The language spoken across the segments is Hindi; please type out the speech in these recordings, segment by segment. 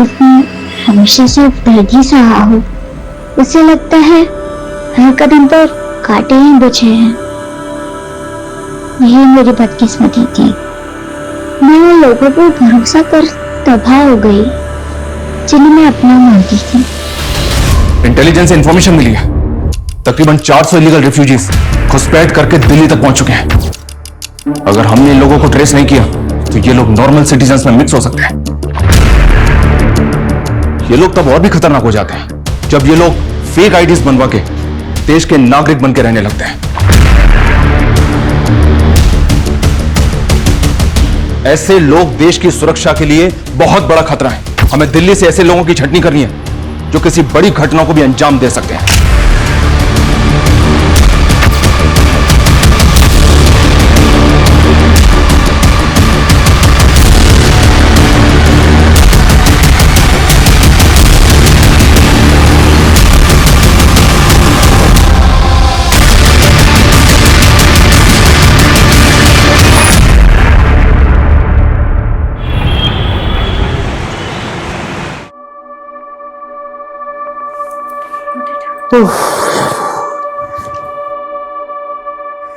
जिसने हमेशा सिर्फ दर्द ही सहा हो। उसे लगता है हर कदम पर कांटे ही बचे हैं। यही मेरी बदकिस्मती थी। मैं उन लोगों पर भरोसा कर तबाह हो गई जिन्हें मैं अपना मानती थी। इंटेलिजेंस से इंफॉर्मेशन मिली है, तकरीबन 400 इलीगल रिफ्यूजीज घुसपैठ करके दिल्ली तक पहुंच चुके हैं। अगर हमने इन लोगों को ट्रेस नहीं किया तो ये लोग नॉर्मल सिटीजन्स में मिक्स हो सकते हैं। ये लोग तब और भी खतरनाक हो जाते हैं जब ये लोग फेक आईडीज बनवा के देश के नागरिक बन के रहने लगते हैं। ऐसे लोग देश की सुरक्षा के लिए बहुत बड़ा खतरा है। हमें दिल्ली से ऐसे लोगों की छटनी करनी है जो किसी बड़ी घटना को भी अंजाम दे सकते हैं।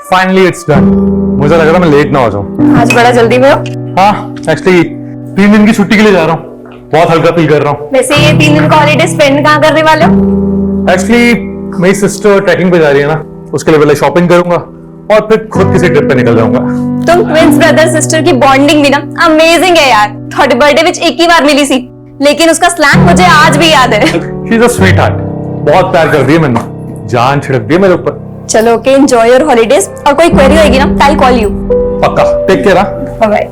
Finally it's done. मुझे लग रहा मैं लेट ना हो जाऊं। आज बड़ा जल्दी में हो। हाँ, एक्चुअली 3 दिन की छुट्टी के लिए जा रहा हूँ। बहुत हल्का फील कर रहा हूँ। वैसे ये 3 दिन का हॉलीडे स्पेंड कहाँ करने वाले हो? एक्चुअली मेरी सिस्टर ट्रैकिंग पे जा रही है ना, उसके लिए पहले शॉपिंग करूंगा और फिर खुद किसी ट्रिप पे निकल जाऊंगा। तुम ट्विंस ब्रदर सिस्टर की बॉन्डिंग भी ना अमेजिंग है यार। थोड़े बर्थडे विच एक ही बार मिली सी, लेकिन उसका स्लैंग मुझे आज भी याद है। She is a sweet heart. बहुत प्यार कर दिया मैंने, जान छिड़क दी मेरे ऊपर। चलो ओके, एंजॉय योर हॉलीडेज। और कोई क्वेरी होगी ना, आई कॉल यू। पक्का, take care. Bye.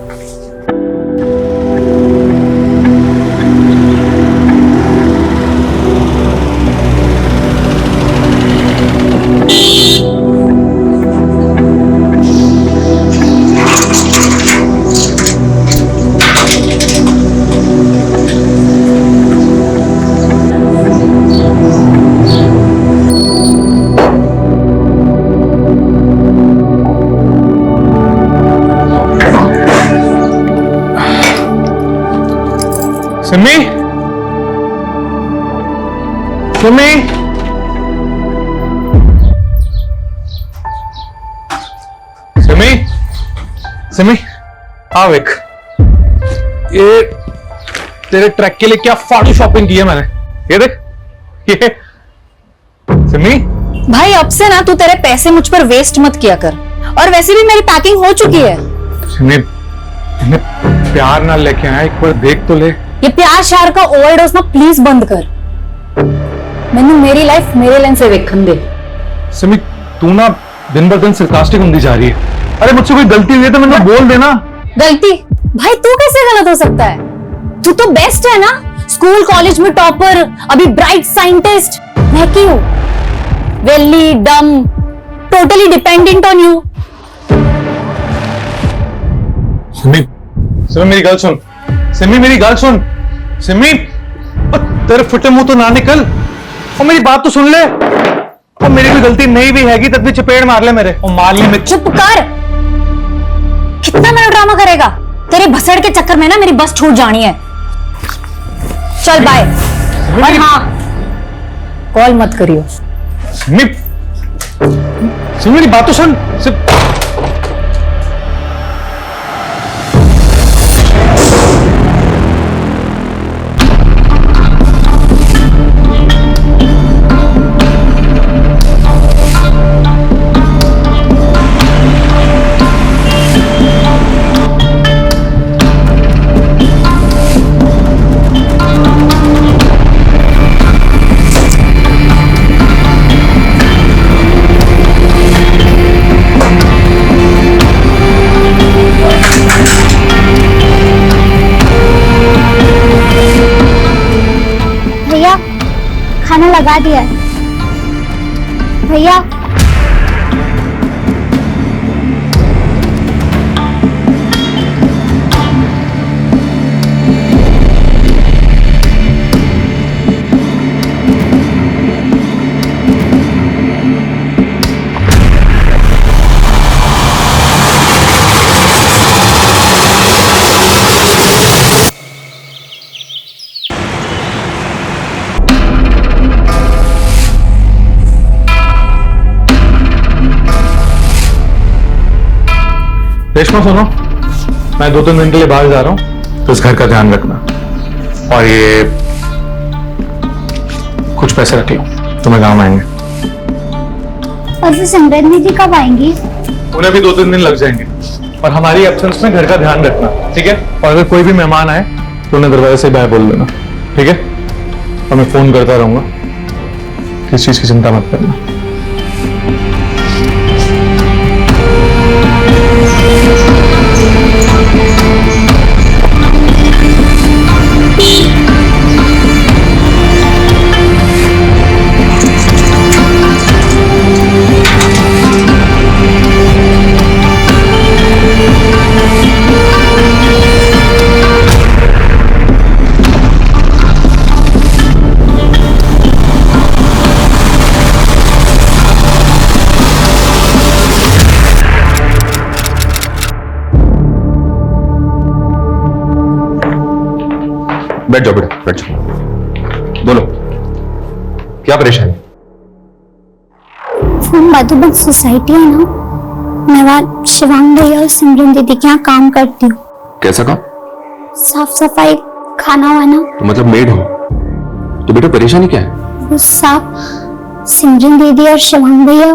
Simi, Simi, Simi, Simi, हाँ विक, ये तेरे ट्रैक के लिए क्या फाड़ू शॉपिंग की है मैंने। ये देख, ये सिमी। भाई अब से ना तू तेरे पैसे मुझ पर वेस्ट मत किया कर। और वैसे भी मेरी पैकिंग हो चुकी है। सिमी, इन्हें प्यार ना लेके आया, एक बार देख तो ले। ये प्यार शार का ओवरडोज ना प्लीज बंद कर। मैंने मेरी लाइफ मेरे लेंस से देखन दे। सिमी, तू ना दिन ब दिन सरकास्टिक होती जा रही है। अरे मुझसे कोई गलती हुई है तो मैंने बोल देना। गलती? भाई तू कैसे गलत हो सकता है? तू तो बेस्ट है ना, स्कूल कॉलेज में टॉपर, अभी ब्राइट साइंटिस्ट। मैं क्यों वेली डम, totally dependent on you. Simi, Simi मेरी गल सुन। सिमी मेरी गल सुन। सिमी, तेरे फुटे मुंह तो ना निकल और मेरी बात तो सुन ले। और मेरी कोई गलती नहीं भी हैगी तब भी चपेड़ मार ले मेरे और मार ले मेरे। चुप कर। कितना मेरा ड्रामा करेगा? तेरे भसड़ के चक्कर में ना मेरी बस छूट जानी है। चल बाय। और हाँ, कॉल मत करियो। सिमी, सिमी मेरी बात तो सुन। खाना लगा दिया भैया। सुनो, मैं 2-3 दिन के लिए बाहर जा रहा हूँ, तो इस घर का ध्यान रखना। और ये कुछ पैसे रख लो, तुम्हें काम आएंगे। और वो सिमरन दीदी कब आएंगी? उन्हें भी 2-3 दिन लग जाएंगे। और हमारी एब्सेंस में घर का ध्यान रखना, ठीक है? और अगर कोई भी मेहमान आए तो उन्हें दरवाजे से बाय बोल देना, ठीक है? और मैं फोन करता रहूंगा, किस चीज की चिंता मत करना। बैठ जाओ बेटा, बैठ जाओ। बोलो, क्या परेशानी? वो मधुबन सोसाइटी है ना, मैं वहाँ शिवांग भैया और सिमरन दीदी के यहाँ काम करती हूँ। कैसा काम? साफ सफाई, खाना वाना। तो मतलब मेड हो? तो बेटा परेशानी क्या है? वो साफ सिमरन दीदी और शिवांग भैया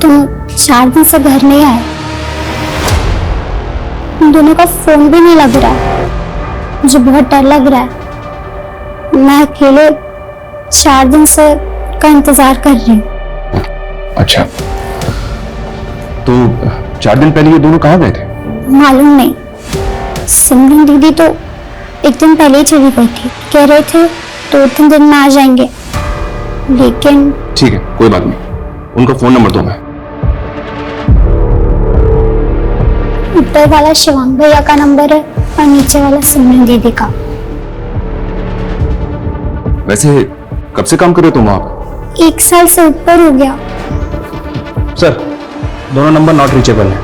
तुम 4 दिन से घर नहीं आए। उन दोनों का फोन भी नहीं लग रहा है, मुझे बहुत डर लग रहा है। मैं अकेले 4 दिन से का इंतजार कर रही हूँ। अच्छा, तो 4 दिन पहले ये दोनों कहाँ गए थे? मालूम नहीं, सिमरन दीदी तो एक दिन पहले ही चली गई थी, कह रहे थे 2-3 दिन में आ जाएंगे, लेकिन ठीक है, कोई बात नहीं, उनका फोन नंबर दो। मैं ऊपर वाला शिवांग भैया का नंबर है और नीचे वाला सिमरन दीदी का। वैसे कब से काम कर रहे हो तुम वहां पर? 1 साल से ऊपर हो गया। सर, दोनों नंबर नॉट रीचेबल है।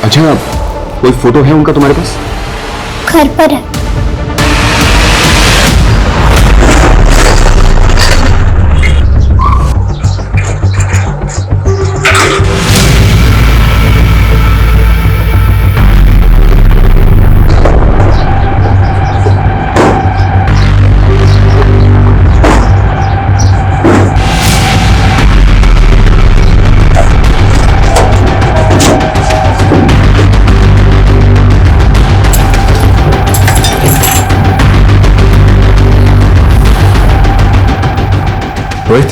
अच्छा, कोई फोटो है उनका तुम्हारे पास? घर पर है। रोहित,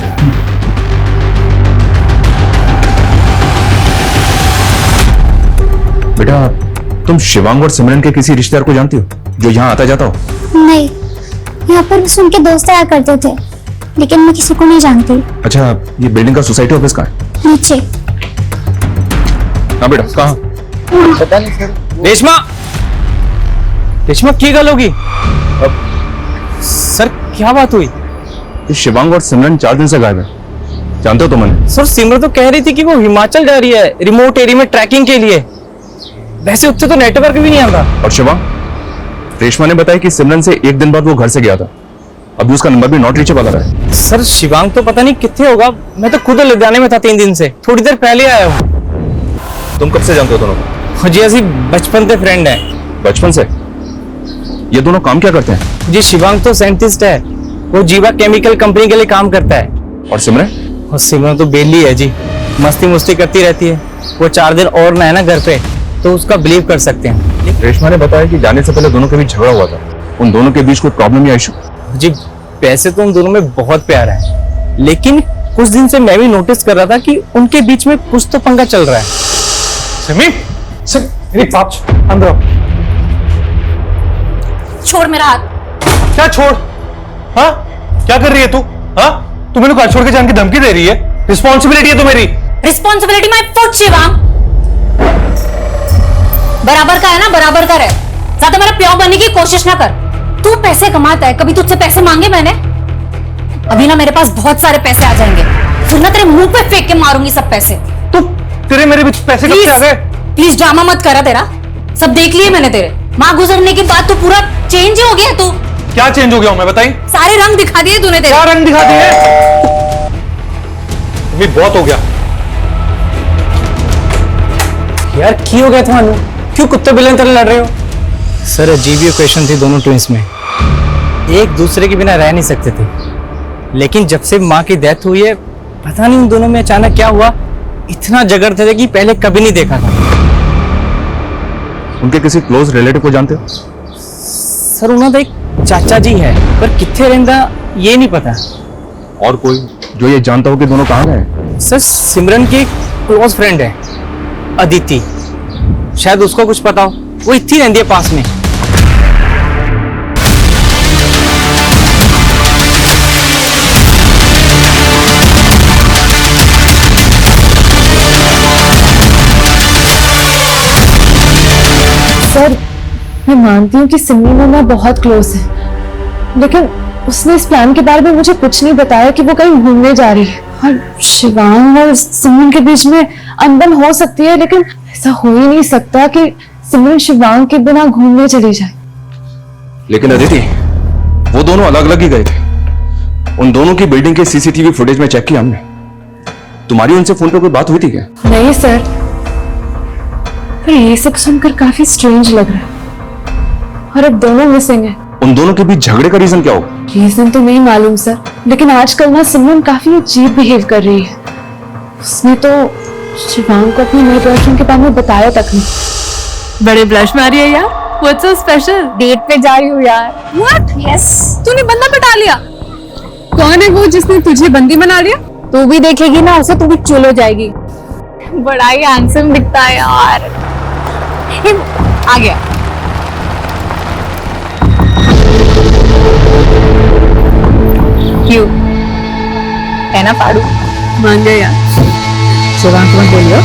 बेटा तुम शिवांग और सिमरन के किसी रिश्तेदार को जानती हो जो यहाँ आता जाता हो? नहीं, यहाँ पर बस उनके दोस्त आया करते थे, लेकिन मैं किसी को नहीं जानती। अच्छा, ये बिल्डिंग का सोसाइटी ऑफिस कहाँ है? नीचे। हाँ बेटा, कहाँ? पता नहीं सर। रेशमा, रेशमा की गल होगी? सर क्या बात हुई? शिवांग और सिमरन 4 दिन से गायब है, जानते हो तुम उन्हें? सर सिमरन तो कह रही थी कि वो हिमाचल जा रही है रिमोट एरिया में ट्रैकिंग के लिए। वैसे उससे तो नेटवर्क भी नहीं आता। और शिवांग, रेशमा ने बताया कि सिमरन से 1 दिन बाद वो घर से गया था, अभी उसका नंबर भी नॉट रीचेबल आ रहा है। सर शिवांग तो पता नहीं कितने होगा, मैं तो खुद लुधियाने में था 3 दिन से, थोड़ी देर पहले आया हूँ। तुम कब से जानते हो दोनों को? जी ऐसी बचपन से फ्रेंड है। बचपन से? ये दोनों काम क्या करते हैं? जी शिवांग तो साइंटिस्ट है, वो जीवा केमिकल कंपनी के लिए काम करता है। और सिमरन? और सिमरन तो बेली है जी, मस्ती मुस्ती करती रहती है। वो 4 दिन और ना है ना घर पे, तो उसका बिलीव कर सकते हैं। रेशमा ने बताया कि जाने से पहले दोनों के बीच झगड़ा हुआ था, उन दोनों के बीच कोई प्रॉब्लम या इशू? जी वैसे तो उन दोनों में बहुत प्यार है, लेकिन कुछ दिन से मैं भी नोटिस कर रहा था कि उनके बीच में कुछ तो पंगा चल रहा है। सिमी, मेरी बात अंदर आओ। छोड़ मेरा हाथ। क्या छोड़? हाँ, क्या कर रही है तू? हाँ, तू मेरे को घर छोड़ के जाने की धमकी दे रही है? रिस्पॉन्सिबिलिटी है तो मेरी। Responsibility my foot Shivang. बराबर का है ना, बराबर का रहे। ज्यादा मेरा प्यार बनने की कोशिश ना कर। तू पैसे कमाता है, कभी तुझसे पैसे मांगे मैंने? अभी ना मेरे पास बहुत सारे पैसे आ जाएंगे, फिर ना तेरे मुंह पे फेंक के मारूंगी सब पैसे। तू तेरे मेरे बीच पैसे कब से आ गए? प्लीज ड्रामा मत करा, तेरा सब देख लिए मैंने तेरे। माँ गुजरने के बाद तो पूरा चेंज हो गया तू। क्या चेंज हो गया हूं मैं, बताई? सारे रंग दिखा दिए तूने तेरे। क्या रंग दिखा दिए? सिमी बहुत हो गया यार की हो गया तुम्हारा? क्यों कुत्ते बिल्ली तरह लड़ रहे हो? सर अजीब इक्वेशन थी दोनों ट्विंस में, एक दूसरे के बिना रह नहीं सकते थे। लेकिन जब से माँ की डेथ हुई है, पता नहीं उन दोनों में अचानक क्या हुआ, इतना झगड़ते थे कि पहले कभी नहीं देखा था। उनके किसी क्लोज रिलेटिव को जानते हो? सर उन्होंने एक चाचा जी है, पर कितने रहता ये नहीं पता। और कोई जो ये जानता हो कि दोनों कहाँ गए? सर सिमरन की क्लोज फ्रेंड है अदिति, शायद उसको कुछ पता हो, वो इतनी रहती है पास में। सर मैं मानती हूँ कि सिमी में मैं बहुत क्लोज है, लेकिन उसने इस प्लान के बारे में मुझे कुछ नहीं बताया कि वो कहीं घूमने जा रही है। और शिवांग और सिमरन के बीच में अनबन हो सकती है, लेकिन ऐसा हो ही नहीं सकता कि सिमरन शिवांग के बिना घूमने चली जाए। लेकिन अदिति, वो दोनों अलग अलग ही गए थे। उन दोनों की बिल्डिंग के सीसीटीवी फुटेज में चेक किया हमने। तुम्हारी उनसे फोन पे कोई बात हुई थी क्या? नहीं सर, पर ये सब सुनकर काफी स्ट्रेंज लग रहा है। और अब दोनों मिसिंग है। उन दोनों के बीच झगड़े का रीजन क्या होगा? रीजन तो नहीं मालूम सर, लेकिन आजकल ना सिमरन काफी अजीब बिहेव कर रही है। उसने तो शिवांग को अपने नए बॉयफ्रेंड के बारे में बताया तक नहीं। बड़े ब्लश मारी है यार। What's so special? डेट पे जा रही हूँ यार। What? यस, तूने बंदा पटा लिया? कौन है वो जिसने तुझे बंदी बना लिया? तू भी देखेगी ना उसे, तू भी चुल हो जाएगी। बड़ा ही हैंडसम दिखता है यार। आ गया। क्यों है ना पाड़ू? मान गया यार। शिवांग तुम्हें बोलियो।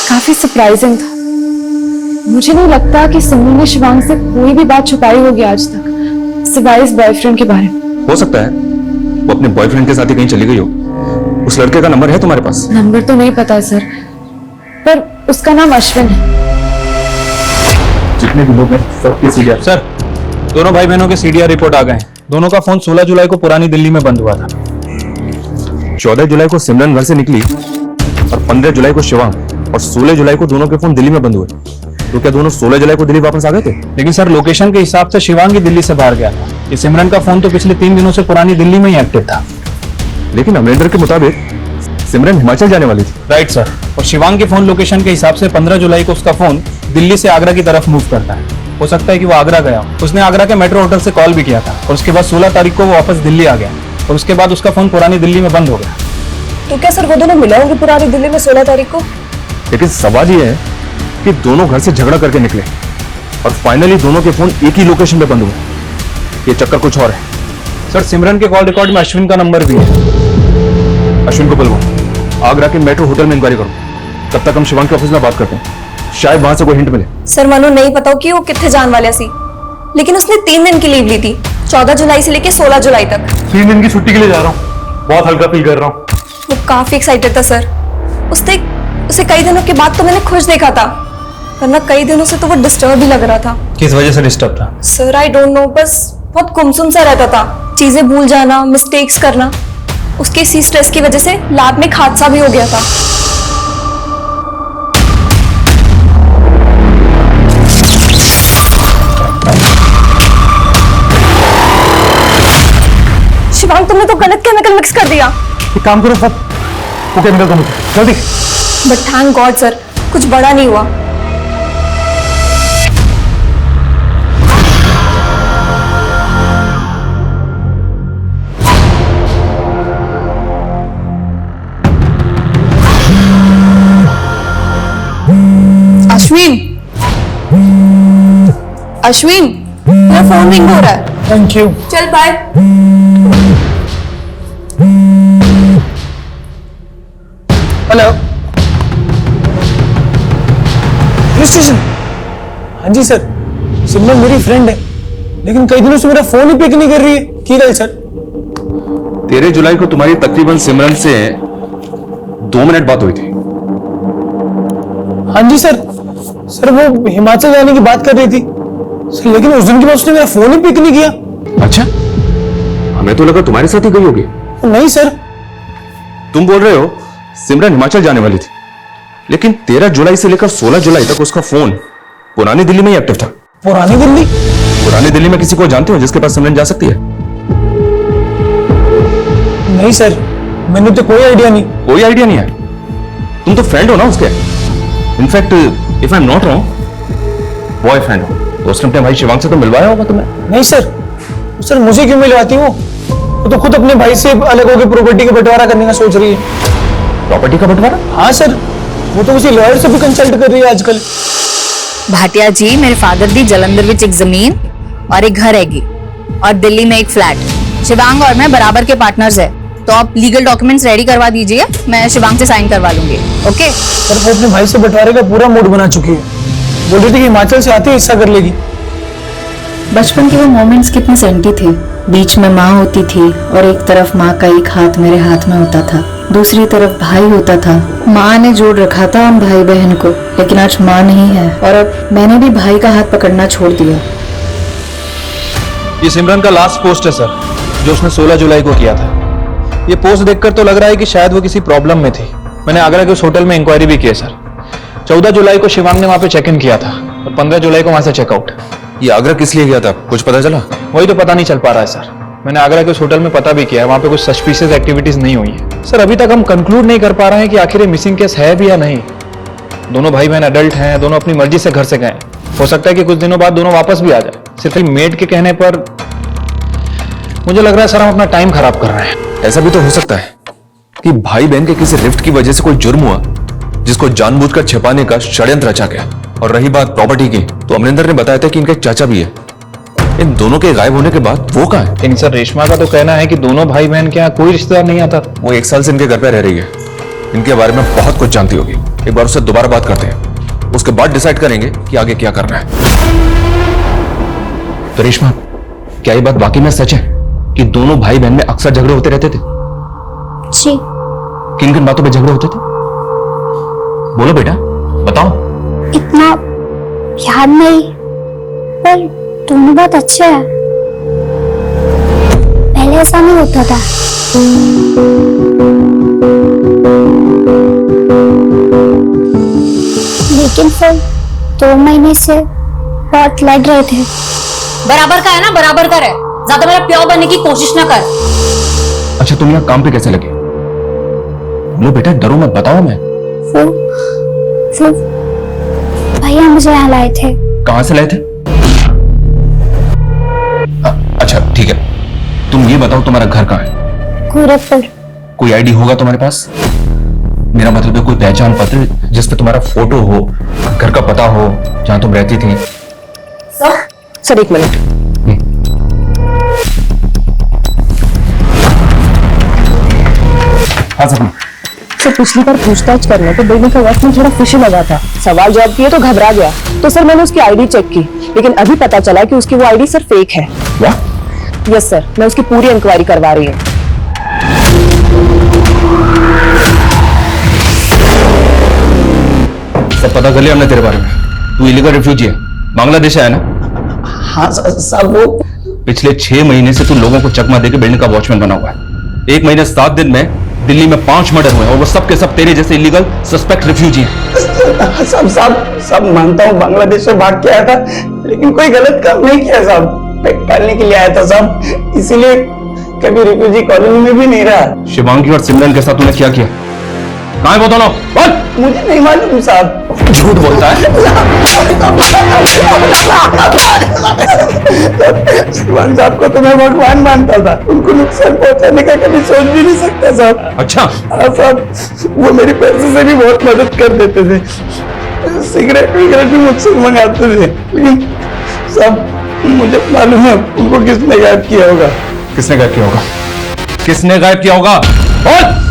काफी सरप्राइजिंग था। मुझे नहीं लगता कि सिमरन ने शिवांग से कोई भी बात छुपाई होगी आज तक, सिवाय इस बॉयफ्रेंड के बारे में। हो सकता है वो अपने बॉयफ्रेंड के साथ ही कहीं चली गई हो। उस लड़के का नंबर है तुम्हारे पास? नंबर तो नहीं पता सर, पर उसका नाम अश्विन है। जितने भी लोग हैं सबके सीडीआर। सर दोनों भाई बहनों के सीडीआर रिपोर्ट आ गए। दोनों का फोन 16 जुलाई को पुरानी दिल्ली में बंद हुआ था। 14 जुलाई को सिमरन घर से निकली और 15 जुलाई को शिवांग, और 16 जुलाई को दोनों के फोन दिल्ली में बंद हुए। तो क्या दोनों 16 जुलाई को दिल्ली वापस आ गए थे? लेकिन सर लोकेशन के हिसाब से शिवांग ही दिल्ली से बाहर गया था। ये सिमरन का फोन तो पिछले 3 दिनों से पुरानी दिल्ली में ही एक्टिव था। लेकिन अमरिंदर के मुताबिक सिमरन हिमाचल जाने वाली थी। Right sir. और शिवांग के फोन लोकेशन के हिसाब से 15 जुलाई को उसका फोन दिल्ली से आगरा की तरफ मूव करता है। हो सकता है कि वो आगरा गया हो। उसने आगरा के मेट्रो होटल से कॉल भी किया था, और उसके बाद 16 तारीख को वो वापस दिल्ली आ गया, और उसके बाद उसका फोन पुरानी दिल्ली में बंद हो गया। तो क्या सर वो दोनों मिले होंगे पुरानी दिल्ली में 16 तारीख को? लेकिन सवाल ये है कि दोनों घर से झगड़ा करके निकले और फाइनली दोनों के फोन एक ही लोकेशन पे बंद हुए। ये चक्कर कुछ और है। सर सिमरन के कॉल रिकॉर्ड में अश्विन का नंबर भी है। अश्विन को बुलवाओ, आगरा के मेट्रो होटल में इंक्वायरी करो। तब तक हम शिवांग के ऑफिस में बात करते हैं, शायद वहां से कोई हिंट मिले। सर मनु नहीं पता कि वो कितने जान वाले सी, लेकिन उसने 3 दिन की लीव ली थी, 14 जुलाई से लेके 16 जुलाई तक। 3 दिन की छुट्टी के लिए जा रहा हूँ, बहुत हल्का फील कर रहा हूँ। वो काफी एक्साइटेड था सर। उसे कई दिनों के बाद तो मैंने खुश देखा था, वरना कई दिनों से तो वो डिस्टर्ब ही लग रहा था। किस वजह से डिस्टर्ब था? सर आई डोंट नो, बस बहुत गुमसुम सा रहता था, चीजें भूल जाना, मिस्टेक्स करना। उसके इसी स्ट्रेस की वजह से लैब में एक हादसा भी हो गया था। शिवांग तुमने तो गलत केमिकल मिक्स कर दिया। एक काम करो सब, वो केमिकल को मुझे जल्दी। बट थैंक गॉड सर, कुछ बड़ा नहीं हुआ। अश्विन, मेरा फोन रिंग हो रहा है। Thank you. चल बाय। Hello police station. हाँ जी सर, सिमरन मेरी फ्रेंड है, लेकिन कई दिनों से मेरा फोन ही पिक नहीं कर रही है। की गई सर? 13 जुलाई को तुम्हारी तकरीबन सिमरन से 2 मिनट बात हुई थी। हाँ जी सर। सर वो हिमाचल जाने की बात कर रही थी सर, लेकिन उस दिन के बाद उसने मेरा फोन ही पिक नहीं किया। अच्छा, हमें तो लगा तुम्हारे साथ ही गई होगी। नहीं सर। तुम बोल रहे हो सिमरन हिमाचल जाने वाली थी, लेकिन 13 जुलाई से लेकर 16 जुलाई तक उसका फोन पुरानी दिल्ली में ही एक्टिव था। पुरानी दिल्ली? पुरानी दिल्ली में किसी को जानते हो जिसके पास सिमरन जा सकती है? नहीं सर, मैंने तो कोई आइडिया नहीं। कोई आइडिया नहीं है? तुम तो फ्रेंड हो ना उसके। In fact if I am not wrong, boyfriend हो। तो उसने अपने भाई शिवांग से तो मिलवाया होगा तुम्हें। नहीं सर, सर मुझे क्यों मिलवाती हो? वो तो खुद अपने भाई से अलग होकर प्रॉपर्टी का बंटवारा करने का सोच रही है। प्रॉपर्टी का बंटवारा? हाँ सर, वो तो उसी लॉयर से भी कंसल्ट कर रही है आजकल। भाटिया जी, मेरे फादर दी जलंधर विच एक जमीन और एक घर हैगी और दिल्ली में एक फ्लैट। शिवांग और मैं बराबर के पार्टनर्स है, तो आप लीगल डॉक्यूमेंट्स रेडी करवा दीजिए, मैं शिवांग से साइन करवा लूंगी। ओके सर, वो अपने भाई से बंटवारे का पूरा मूड बना चुकी है। बोल रही थी कि हिमाचल से आते ही हिस्सा कर लेगी। बचपन के वो मोमेंट्स कितने सेंटी थे। बीच में माँ होती थी और एक तरफ माँ का एक हाथ मेरे हाथ में होता था, दूसरी तरफ भाई होता था। माँ ने जोड़ रखा था हम भाई बहन को, लेकिन आज माँ नहीं है और अब मैंने भी भाई का हाथ पकड़ना छोड़ दिया। ये सिमरन का लास्ट पोस्ट है सर, जो उसने 16 जुलाई को किया था। ये पोस्ट देखकर तो लग रहा है कि शायद वो किसी प्रॉब्लम में थी। मैंने आगरा के उस होटल में इंक्वायरी भी की है सर। 14 जुलाई को शिवांग ने वहां पे चेक इन किया था और 15 जुलाई को वहां से चेकआउट। ये आगरा किस लिए गया था, कुछ पता चला? वही तो पता नहीं चल पा रहा है सर। मैंने आगरा के उस होटल में पता भी किया है, वहां पे कुछ सस्पिशियस एक्टिविटीज नहीं हुई है सर। अभी तक हम कंक्लूड नहीं कर पा रहे हैं कि आखिर ये मिसिंग केस है भी या नहीं। दोनों भाई बहन अडल्ट हैं, दोनों अपनी मर्जी से घर से गए। हो सकता है कि कुछ दिनों बाद दोनों वापस भी आ जाए। सिर्फ मेड के कहने पर मुझे लग रहा है सर हम अपना टाइम खराब कर रहे हैं। ऐसा भी तो हो सकता है कि भाई बहन के किसी रिफ्ट की वजह से कोई जुर्म हुआ जिसको जानबूझकर छिपाने का षड्यंत्र रचा गया। और रही बात प्रॉपर्टी की, तो अमरिंदर ने बताया था कि इनके चाचा भी है। इन दोनों के गायब होने के बाद वो कहाँ है? लेकिन सर रेशमा का तो कहना है कि दोनों भाई बहन के यहाँ कोई रिश्तेदार नहीं आता। वो 1 साल से इनके घर पे रह रही है, इनके बारे में बहुत कुछ जानती होगी। एक बार उससे दोबारा बात करते हैं, उसके बाद डिसाइड करेंगे कि आगे क्या करना है। तो रेशमा, क्या ये बात वाकई में सच है कि दोनों भाई बहन में अक्सर झगड़े होते रहते थे? जी। किन किन बातों पे झगड़े होते थे? बोलो बेटा, बताओ। इतना याद नहीं, पर दोनों बहुत अच्छे हैं। पहले ऐसा नहीं होता था। लेकिन फिर 2 महीने से बहुत लड़ रहे थे। बराबर का है ना, बराबर का है, ज्यादा मेरा प्यार बनने की कोशिश ना कर। अच्छा, तुम यहाँ काम पे कैसे लगे? बोलो बेटा, डरो मत, बताओ। मैं वो भैया मुझे यहाँ लाए थे। कहां से लाए थे? अच्छा ठीक है, तुम ये बताओ तुम्हारा घर कहाँ है? गोरखपुर। कोई आईडी होगा तुम्हारे पास? मेरा मतलब है कोई पहचान पत्र जिस पे तुम्हारा फोटो हो, घर का पता हो, जहां तुम रहती थी। Sir 1 minute. हाँ सर। सर पिछली बार पूछताछ करने तो देने का वक्त में थोड़ा फिशी लगा था। सवाल जवाब किए तो घबरा गया, तो सर मैंने उसकी आईडी चेक की, लेकिन अभी पता चला कि उसकी वो आईडी सर फेक है। क्या? यस सर, मैं उसकी पूरी इंक्वायरी करवा रही हूँ। सब पता कर लिया हमने तेरे बारे में। तू इलीगल रिफ्यूजी है, बांग्लादेश आया ना? हाँ साहब, वो पिछले 6 महीने से तू लोगों को चकमा देके बिल्डिंग का वॉचमैन बना हुआ है। 1 महीने 7 दिन में दिल्ली में 5 मर्डर हुए और वो सब के सब तेरे जैसे इलीगल सस्पेक्ट रिफ्यूजी हैं। सब मानता हूँ बांग्लादेश से भाग के आया था, लेकिन कोई गलत काम नहीं किया साहब। पेट पालने के लिए आया था साहब, इसीलिए कभी रिफ्यूजी कॉलोनी में भी नहीं रहा। शिवांगी और सिमरन के साथ तूने क्या किया? कहाँ है वो दोनों? बोल। मुझे नहीं मालूम साहब। झूठ बोलता है। शिवांग साहब को तो मैं भगवान मानता था, उनको नुकसान पहुंचाने का कभी सोच भी नहीं सकता साहब। अच्छा। हाँ साहब, वो मेरी पैसे से भी बहुत मदद कर देते थे, सिगरेट विगरेट भी मुझसे मंगाते थे, लेकिन साहब मुझे मालूम है उनको किसने गायब किया होगा। किसने गायब किया होगा? किसने गायब किया होगा? बोल।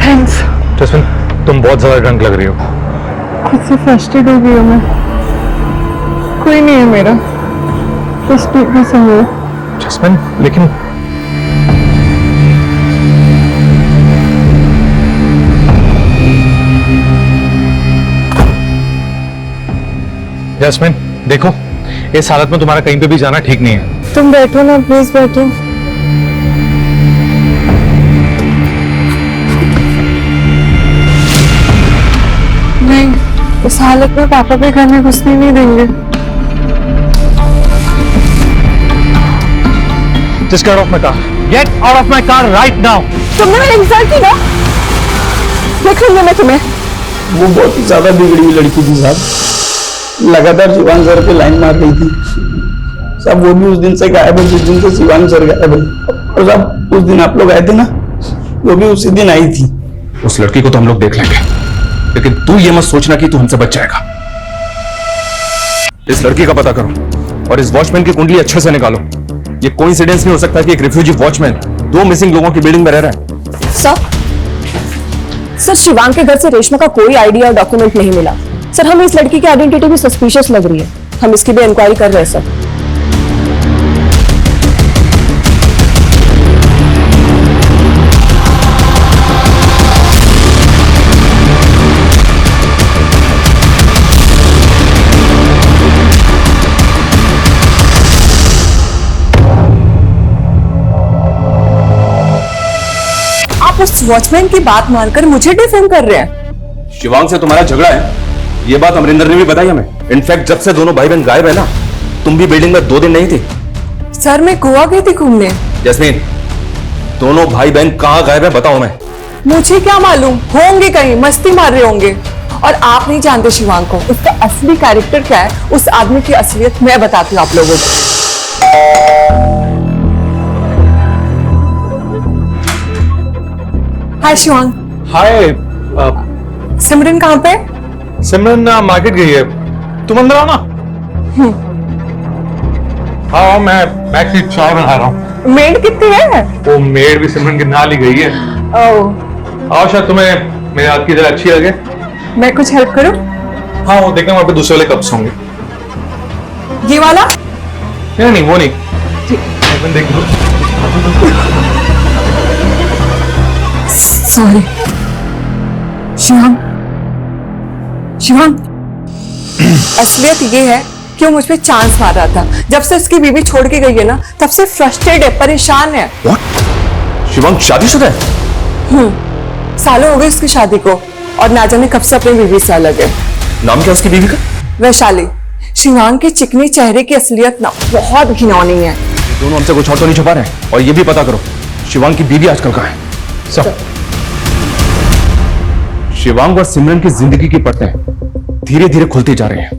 थैंक्स। जसमिन, तुम बहुत ज्यादा ड्रंक लग रही हो। खुद से फ्रस्ट्रेट हो गई हूँ मैं। कोई नहीं है मेरा, बस पीने से हो। जसमिन, लेकिन जैस्मिन देखो, इस हालत में तुम्हारा कहीं पे भी जाना ठीक नहीं है। तुम बैठो ना, प्लीज बैठो। नहीं, इस हालत में पापा भी घर में घुसने नहीं देंगे। Just get off my car. Get out of my car right now. तुमने मेरी इंसल्ट की ना, देख लूंगी मैं तुम्हें। वो बहुत ही ज्यादा बिगड़ी हुई लड़की थी साहब, लगातार शिवांग सर पे लाइन मार रही थी साहब। वो भी उस दिन से गायब है जिस दिन से शिवांग सर गायब है। और साहब उस दिन आप लोग आए थे ना, वो भी उसी दिन आई थी। उस लड़की को तो हम लोग देख लेंगे, लेकिन तू ये मत सोचना कि तू हमसे बच जाएगा। इस लड़की का पता करो और इस वॉचमैन की कुंडली अच्छे से निकालो। ये कोइंसिडेंस नहीं हो सकता कि एक रिफ्यूजी वॉचमैन 2 मिसिंग लोगों की बिल्डिंग में रह रहा है। सर शिवांग के घर से रेशमा का कोई आईडी और डॉक्यूमेंट नहीं मिला। सर हमें इस लड़की की आइडेंटिटी भी सस्पिशियस लग रही है। हम इसकी भी इंक्वायरी कर रहे हैं सर। आप उस वॉचमैन की बात मानकर मुझे डिफेम कर रहे हैं। शिवांग से तुम्हारा झगड़ा है, ये बात अमरिंदर ने भी बताई हमें। इनफैक्ट जब से दोनों भाई बहन गायब है ना, तुम भी बिल्डिंग में 2 दिन नहीं थे। सर मैं गोवा गई थी घूमने। जैस्मीन, दोनों भाई बहन कहाँ गायब है बताओ। मैं मुझे क्या मालूम, होंगे कहीं मस्ती मार रहे होंगे। और आप नहीं जानते शिवांग को, उसका असली कैरेक्टर क्या है, उस आदमी की असलियत मैं बताती हूँ आप लोगों को। हाय शिवांग। हाय। सिमरन कहाँ पे? सिमरन मार्केट गई है, तुम अंदर आओ ना। हाँ मैं एक्चुअली चाय बना रहा हूँ। मेड कितनी है? वो मेड भी सिमरन के नाल ही गई है। आओ, शायद तुम्हें मेरे हाथ की जरा अच्छी लगे। मैं कुछ हेल्प करूँ? हाँ वो देखना, वहाँ पे दूसरे वाले कप्स होंगे। ये वाला? नहीं वो नहीं, देख लो। सॉरी शिवांग। शिवांग असलियत ये है कि वो मुझ पे चांस मार रहा था। जब से उसकी बीवी छोड़ के गई है ना, तब से फ्रस्ट्रेट है, परेशान है। What? शिवांग शादीशुदा है? सालों हो गए उसकी शादी को और ना जाने कब से अपनी बीवी से अलग है। नाम क्या उसकी बीवी का? वैशाली। शिवांग के चिकने चेहरे की असलियत ना बहुत घिनौनी है। दोनों हमसे कुछ और तो नहीं छुपा रहे हैं। और ये भी पता करो शिवांग की बीवी आजकल कहाँ है। सब शिवांग और सिमरन की जिंदगी की परतें धीरे धीरे खुलती जा रही हैं।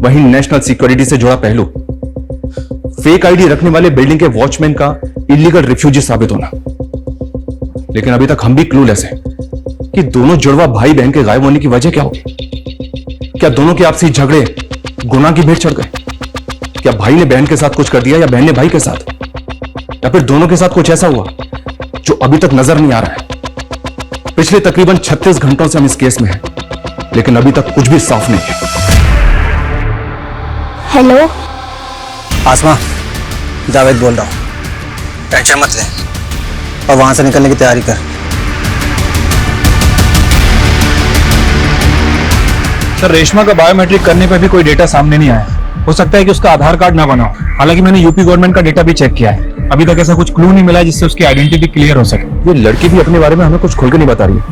वहीं नेशनल सिक्योरिटी से जुड़ा पहलू, फेक आईडी रखने वाले बिल्डिंग के वॉचमैन का इलीगल रिफ्यूजी साबित होना। लेकिन अभी तक हम भी क्लूलेस हैं कि दोनों जुड़वा भाई बहन के गायब होने की वजह क्या होगी। क्या दोनों के आपसी झगड़े गुनाह की भेंट चढ़ गए? क्या भाई ने बहन के साथ कुछ कर दिया या बहन ने भाई के साथ, या फिर दोनों के साथ कुछ ऐसा हुआ जो अभी तक नजर नहीं आ रहा है। पिछले तकरीबन 36 घंटों से हम इस केस में हैं, लेकिन अभी तक कुछ भी साफ नहीं है। हेलो आसमा, जावेद बोल रहा हूँ। टेंशन मत ले और वहां से निकलने की तैयारी कर। सर रेशमा का बायोमेट्रिक करने पे भी कोई डेटा सामने नहीं आया। हो सकता है कि उसका आधार कार्ड ना बना हो। हालांकि मैंने यूपी गवर्नमेंट का डेटा भी चेक किया है, अभी तक ऐसा कुछ क्लू नहीं मिला जिससे उसकी आइडेंटिटी क्लियर हो सके। ये लड़की भी अपने बारे में हमें कुछ खुल के नहीं बता रही है।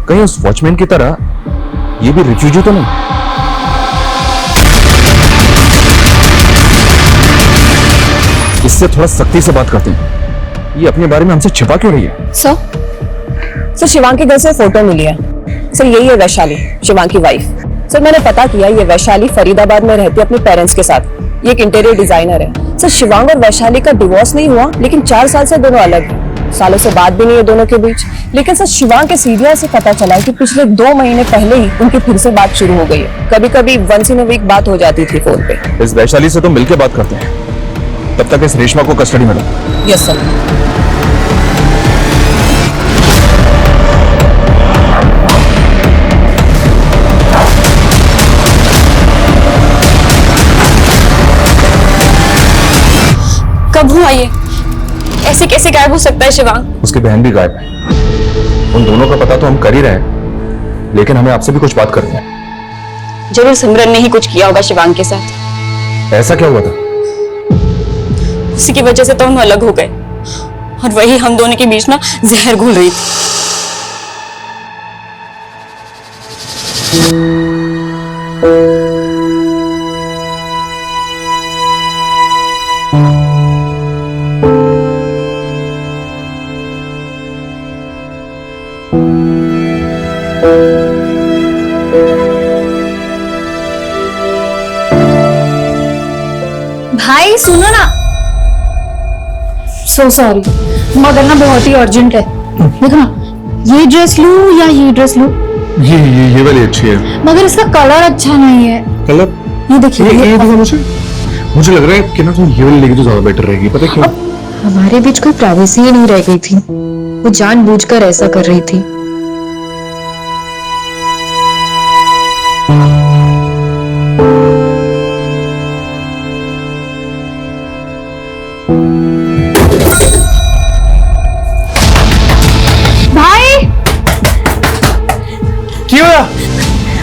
कहीं उस वॉचमैन की तरह ये भी रिफ्यूजी तो नहीं? इससे थोड़ा सख्ती से बात करते हैं। ये अपने बारे में हमसे छिपा क्यों रही है? सर शिवांग के घर से फोटो मिली है। सर यही है वैशाली, शिवांग की वाइफ। सर मैंने पता किया, ये वैशाली फरीदाबाद में रहती है अपने पेरेंट्स के साथ। ये एक इंटीरियर डिजाइनर है। सर शिवांग और वैशाली का डिवोर्स नहीं हुआ, लेकिन 4 साल से दोनों अलग हैं। सालों से बात भी नहीं है दोनों के बीच। लेकिन सर शिवांग के सीरियल से पता चला कि पिछले 2 महीने पहले ही उनकी फिर से बात शुरू हो गई है। कभी कभी वंस इन अ वीक बात हो जाती थी फोन पे। इस वैशाली से तो मिलकर बात करते हैं। तब तक इस रेशमा को कस्टडी में लो। Yes sir. कब हुआ ये? ऐसे कैसे गायब हो सकता है शिवांग? उसकी बहन भी गायब है। उन दोनों का पता तो हम कर ही रहे हैं, लेकिन हमें आपसे भी कुछ बात करनी है। जरूर सिमरन ने ही कुछ किया होगा शिवांग के साथ। ऐसा क्या हुआ था? उसी की वजह से तो हम अलग हो गए और वही हम दोनों के बीच ना जहर घुल रही थी। भाई सुनो ना, सो सॉरी मगर ना बहुत ही अर्जेंट है। देखो ना, ये ड्रेस लूं या ये ड्रेस लूं? ये वाली अच्छी है मगर इसका कलर अच्छा नहीं है। कलर? ये देखिए, ये मुझे लग रहा है कि ना तुम ये वाली लेगी तो ज्यादा बेटर रहेगी। पता है क्यों? हमारे बीच कोई प्राइवेसी ही नहीं रह गई थी, वो जानबूझकर ऐसा कर रही थी।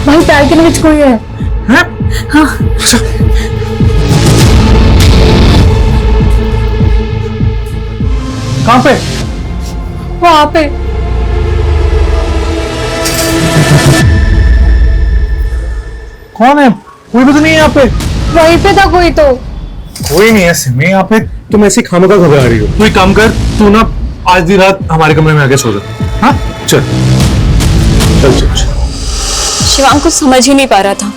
भाई पैर के नीचे कोई है। हाँ? हाँ। कहाँ पे? वहां पे। कौन है? कोई भी तो नहीं है यहाँ पे। वहीं पे था कोई तो। कोई नहीं है सिमी यहाँ पे। तुम ऐसी खामोखा घबरा रही हो। कोई काम कर, तू ना आज दी रात हमारे कमरे में आके सो जा। हाँ चल चल चल चल। शिवांग कुछ समझ ही नहीं पा रहा था।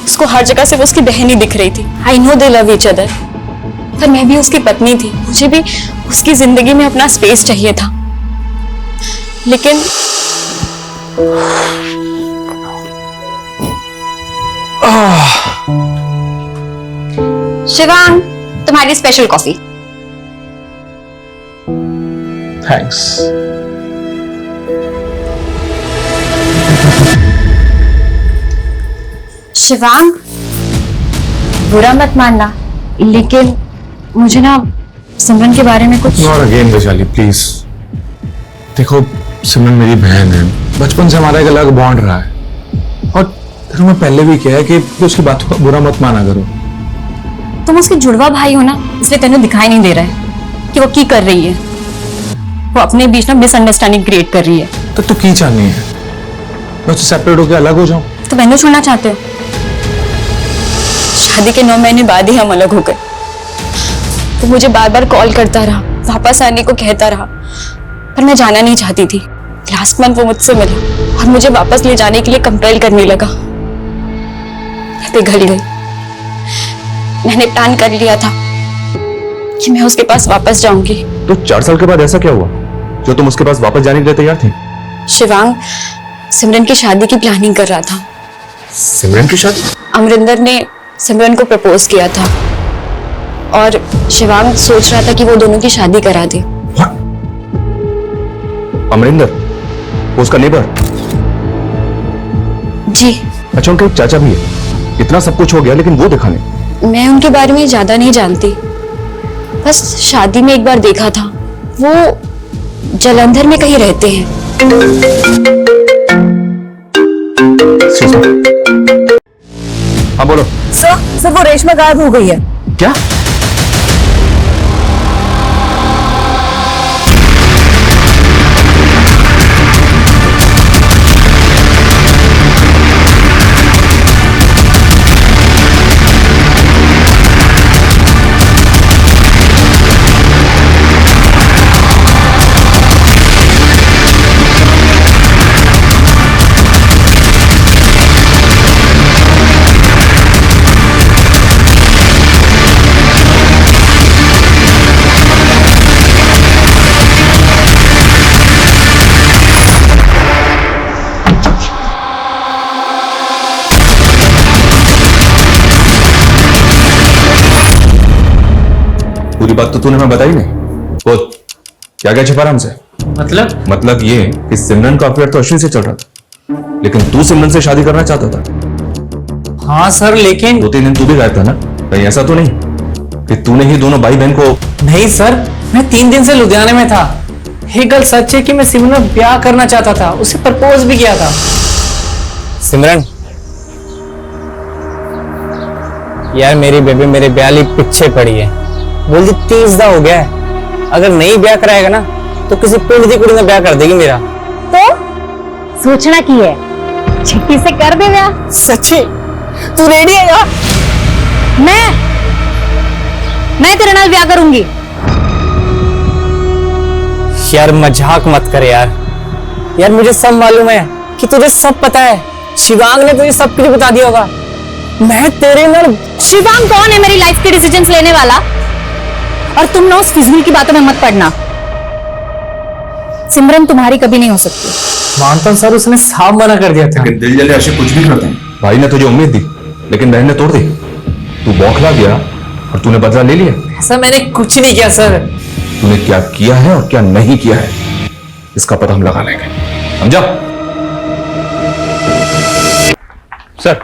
उसको हर जगह से उसकी बहन ही दिख रही थी। I know they love each other, पर मैं भी उसकी पत्नी थी, मुझे भी उसकी जिंदगी में अपना स्पेस चाहिए था। लेकिन शिवांग, तुम्हारी स्पेशल कॉफी। थैंक्स। शिवांग, बुरा मत मानना, लेकिन मुझे ना सिमरन के बारे में कुछ। Not again Vaishali please. देखो सिमरन मेरी बहन है, बचपन से हमारा एक अलग बॉन्ड रहा है और तुम्हें पहले भी किया है कि उसकी बातों का बुरा मत माना करो। तुम उसके जुड़वा भाई हो ना, इसलिए तेने दिखाई नहीं दे रहा है कि वो की कर रही है। वो अपने बीच ना मिसअंडरस्टैंडिंग क्रिएट कर रही है। तो तू की चाहनी है? मैं तो सेपरेट होकर अलग हो जाऊं? तो मैंने छोड़ना चाहते हो? शादी के 9 महीने बाद ही हम अलग हो गए। वो मुझे बार बार कॉल करता रहा, वापस आने को कहता रहा, पर मैं जाना नहीं चाहती थी। लास्ट मंथ वो मुझसे मिला और मुझे वापस ले जाने के लिए कंपेल करने लगा। मैं पिघल गई। मैंने प्लान कर लिया था कि मैं उसके पास वापस जाऊंगी। तो 4 साल के बाद ऐसा क्या हुआ जो तुम उसके पास वापस जाने के लिए तैयार थी? शिवांग सिमरन की शादी की प्लानिंग कर रहा था। सिमरन की शादी? अमरिंदर ने सिमरन को प्रपोज किया था और शिवांग सोच रहा था कि वो दोनों की शादी करा दे। अमरिंदर, वो उसका नेबर? जी। अच्छा, उनका एक चाचा भी है। इतना सब कुछ हो गया लेकिन वो दिखा नहीं। मैं उनके बारे में ज्यादा नहीं जानती, बस शादी में एक बार देखा था। वो जलंधर में कहीं रहते हैं। हाँ बोलो। सर वो रेशमा गायब हो गई है। क्या? पूरी बात तो तूने मैं बताई नहीं। बोल, क्या क्या छिपा रहा हमसे? मतलब ये कि सिमरन का अफेयर तो अश्विन से चल रहा था, लेकिन तू सिमरन से शादी करना चाहता था। हाँ सर, लेकिन 2-3 दिन तू भी गायब था ना? कहीं ऐसा तो नहीं कि तूने ही दोनों भाई बहन को? नहीं सर, मैं 3 दिन से लुधियाने में था। एक गल सच है कि मैं सिमरन से ब्याह करना चाहता था, उसे प्रपोज भी किया था। सिमरन, यार मेरी बेबी मेरे ब्याह लिए पीछे पड़ी है, बोलती 30 दा हो गया है, अगर नहीं ब्याह कराएगा ना तो किसी पिंड की कुड़ी में ब्याह कर देगी मेरा। तो सोचना की है, छिट्टी से कर दे ब्याह। सच्ची तू रेडी है यार? मैं तेरे नाल ब्याह करूंगी। यार मजाक मत कर यार, यार मुझे सब मालूम है कि तुझे सब पता है, शिवांग ने तुझे सब कुछ बता दिया होगा। मैं तेरे नाल। शिवांग कौन है मेरी लाइफ के डिसीजंस लेने वाला? और तुम ना उस फिजूल की बातों में मत पड़ना। सिमरन तुम्हारी कभी नहीं हो सकती। मानता हूं सर, उसने साफ मना कर दिया था। लेकिन दिल जले ऐसे कुछ भी करते हैं। भाई ने तुझे उम्मीद दी लेकिन बहन ने तोड़ दी। तू बौखला गया और तूने बदला ले लिया। सर मैंने कुछ नहीं किया सर। तूने क्या किया है और क्या नहीं किया है इसका पता हम लगा लेंगे, समझा? सर,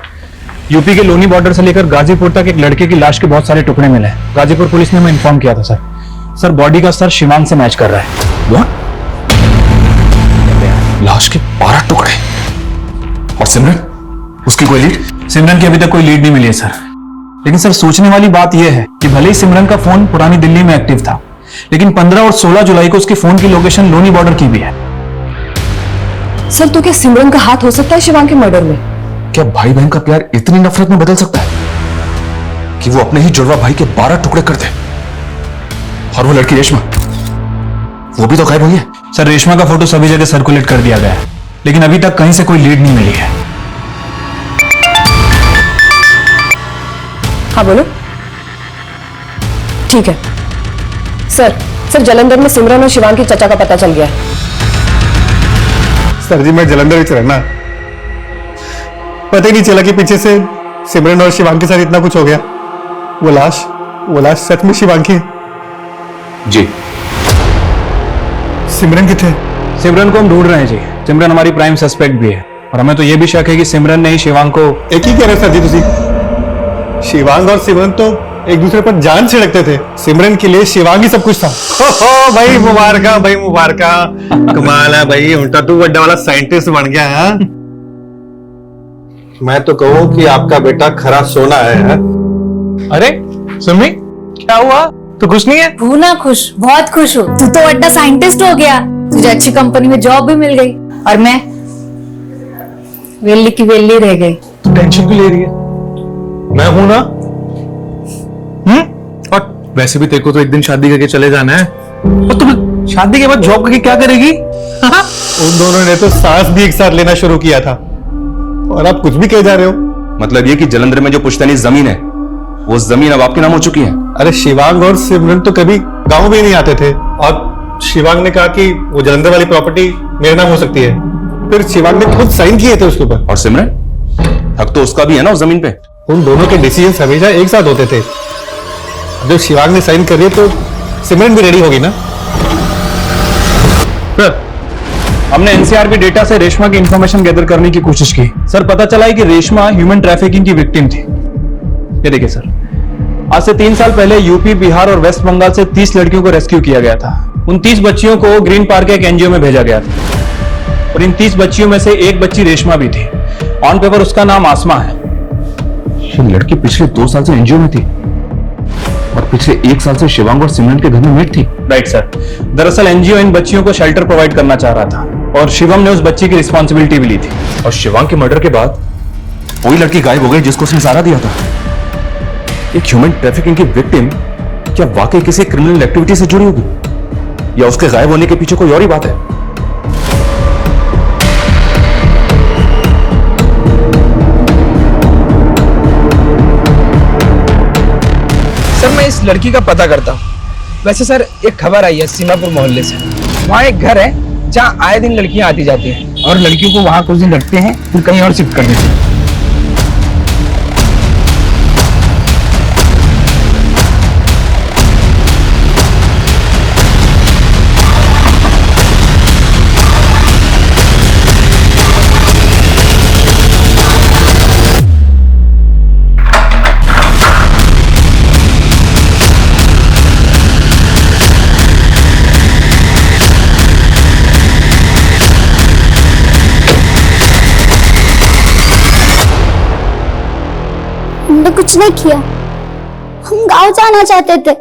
यूपी के लोनी बॉर्डर से लेकर गाजीपुर तक एक लड़के की लाश के बहुत सारे टुकड़े मिले हैं। गाजीपुर पुलिस ने हमें इन्फॉर्म किया था सर। सर बॉडी का स्तर शिवांग से मैच कर रहा है। What? लाश के 12 टुकड़े और सिमरन, उसकी कोई लीड? सिमरन की अभी तक कोई लीड नहीं मिली है सर। लेकिन सर सोचने वाली बात यह है कि भले ही सिमरन का फोन पुरानी दिल्ली में एक्टिव था, लेकिन 15 और 16 जुलाई को उसके फोन की लोकेशन लोनी बॉर्डर की भी है। सर तो क्या सिमरन का हाथ हो सकता है शिवांग के मर्डर में? क्या भाई बहन का प्यार इतनी नफरत में बदल सकता है कि वो अपने ही जुड़वा भाई के 12 टुकड़े कर दे? और वो लड़की रेशमा, वो भी तो गायब हुई है। सर रेशमा का फोटो सभी जगह सर्कुलेट कर दिया गया है, लेकिन अभी तक कहीं से कोई लीड नहीं मिली है। हाँ बोलो। ठीक है सर जलंधर में सिमरन और शिवांग की चचा का पता चल गया है। सर जी मैं जलंधर में रहना, पता ही नहीं चला कि पीछे से सिमरन और शिवांग के साथ इतना कुछ हो गया। वो लाश सच में शिवांग की है? जी। सिमरन किथे? सिमरन को हम ढूंढ रहे हैं जी। सिमरन हमारी प्राइम सस्पेक्ट भी है और हमें तो ये भी शक है कि सिमरन ने ही शिवांग को। एक ही कह रहे सर जी तुसी, शिवांग और सिमरन तो एक दूसरे पर जान छिड़कते थे। सिमरन के लिए शिवांग ही सब कुछ था। भाई मुबारका भाई मुबारका, कमाल है भाई, उल्टा तू बड़ा वाला साइंटिस्ट बन गया है। मैं तो कहूँ कि आपका बेटा खरा सोना है। अरे सुमी क्या हुआ, तू खुश नहीं है? हूं ना खुश, बहुत खुश हूँ। तू तो बड़ा साइंटिस्ट हो गया, तुझे अच्छी कंपनी में जॉब भी मिल गई और मैं वेली की वेली रह गई। तू टेंशन क्यों ले रही है? मैं हूं ना। और वैसे भी तेरे को तो एक दिन शादी करके चले जाना है, और तुम शादी के बाद जॉब करके क्या करेगी? उन दोनों ने तो सांस भी एक साथ लेना शुरू किया था और आप कुछ भी कह जा रहे हो। मतलब ये कि जलंधर में जो पुश्तैनी जमीन है वो जमीन अब आपके नाम हो चुकी है। अरे शिवांग और सिमरन तो कभी गांव में नहीं आते थे और शिवांग ने कहा कि वो जलंधर वाली प्रॉपर्टी मेरे नाम हो सकती है, फिर शिवांग ने खुद साइन किए थे उसके ऊपर। और सिमरन, हक तो उसका भी है ना उस जमीन पे। उन दोनों के डिसीजन हमेशा एक साथ होते थे। जब शिवांग ने साइन कर दिया तो सिमरन भी रेडी होगी ना। सर हमने एनसीआरबी डेटा से रेशमा की इंफॉर्मेशन गैदर करने की कोशिश की। सर पता चला है कि रेशमा ह्यूमन ट्रैफिकिंग की विक्टिम थी। ये देखिए सर, आज से 3 साल पहले यूपी, बिहार और वेस्ट बंगाल से 30 लड़कियों को रेस्क्यू किया गया था। उन 30 बच्चियों को ग्रीन पार्क के एक एनजीओ में भेजा गया था और इन 30 बच्चियों में से एक बच्ची रेशमा भी थी। ऑन पेपर उसका नाम आसमा है। ये लड़की पिछले 2 साल से एनजीओ में थी और पिछले 1 साल से शिवांग और सिमरन के घर में मेट थी। राइट सर, दरअसल एनजीओ इन बच्चियों को शेल्टर प्रोवाइड करना चाह रहा था और शिवम ने उस बच्ची की रिस्पॉन्सिबिलिटी भी ली थी। और शिवांग के मर्डर के बाद वही लड़की गायब हो गई जिसको उसने सहारा दिया था। एक ह्यूमन ट्रैफिकिंग की विक्टिम क्या वाकई किसी क्रिमिनल एक्टिविटी से जुड़ी होगी या उसके गायब होने के पीछे कोई और ही बात है? सर मैं इस लड़की का पता करता हूँ। वैसे सर एक खबर आई है सीमापुर मोहल्ले से, वहाँ एक घर है जहाँ आए दिन लड़कियां आती जाती हैं और लड़कियों को वहाँ कुछ दिन रखते हैं फिर कहीं और शिफ्ट कर देते हैं। हमने कुछ नहीं किया। हम गांव जाना चाहते थे,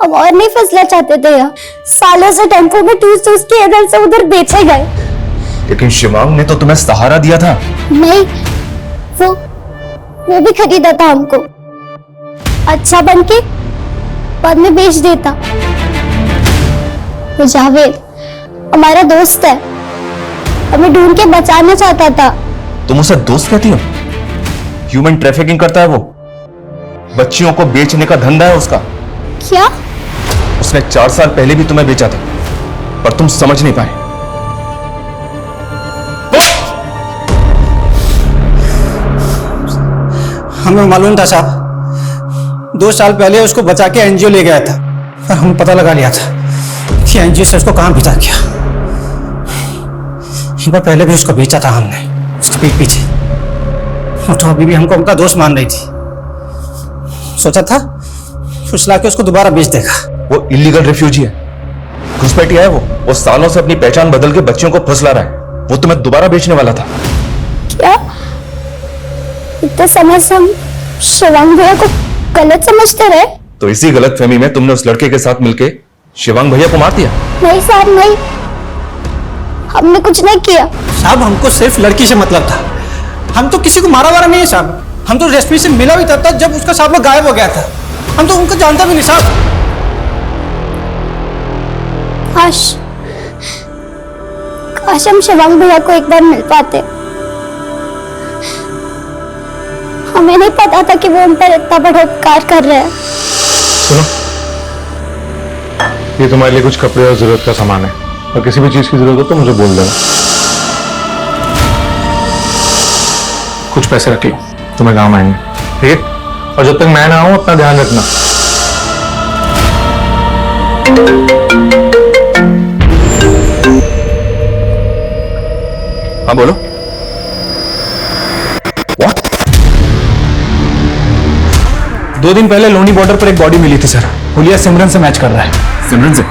हम और नहीं फंसना चाहते थे यहाँ। सालों से टेम्पो में टूस टूस के इधर से उधर बेचे गए। लेकिन शिवांग ने तो तुम्हें सहारा दिया था। नहीं, वो भी खरीदा था हमको, अच्छा बन के बाद में बेच देता। वो जावेद हमारा दोस्त है, हमें ढूंढ के बचाना चाहता था। तुम उसे दोस्त कहती हो? ह्यूमन ट्रैफिकिंग करता है वो, बच्चियों को बेचने का धंधा है उसका। क्या? उसने 4 साल पहले भी तुम्हें बेचा था, पर तुम समझ नहीं पाए। हमें मालूम था साहब, 2 साल पहले उसको बचा के एनजीओ ले गया था, पर हम पता लगा लिया था कि एनजीओ से उसको कहां भिजा गया। एक बार पहले भी उसको बेचा था हमने, उसके पीठ पीछे। वो तो अभी भी हमको उनका दोस्त मान रही थी। सोचा था फुसला के उसको दोबारा बेच देगा। वो इलीगल रेफ्यूजी है, घुसपैठिया है वो सालों से अपनी पहचान बदल के बच्चियों को फुसला रहा है। वो तुम्हें दोबारा बेचने वाला था। क्या? इतने समय से हम शिवांग भैया को गलत समझते रहे। तो इसी गलतफहमी में तुमने उस लड़के के साथ मिलके शिवांग भैया को मार दिया। नहीं साहब, नहीं, हमने कुछ नहीं किया। साहब हमको सिर्फ लड़की से मतलब था, हम तो किसी को मारा वारा नहीं है साहब। हम तो रेस्पी से मिला भी था जब उसका साहब लोग गायब हो गया था। हम तो उनको जानता भी नहीं साहब। काश हम शिवांग भैया को एक बार मिल पाते। हमें नहीं पता था कि वो उन पर इतना बड़ा उपकार कर रहे हैं। सुनो, ये तुम्हारे लिए कुछ कपड़े और जरूरत का सामान है, और किसी भी चीज की जरूरत हो तो मुझे बोल देना। कुछ पैसे रख लो, तुम्हें काम आएंगे, ठीक है? और जब तक मैं ना आऊं अपना ध्यान रखना। हाँ बोलो। What? 2 दिन पहले लोनी बॉर्डर पर एक बॉडी मिली थी सर। हुलिया सिमरन से मैच कर रहा है। सिमरन से?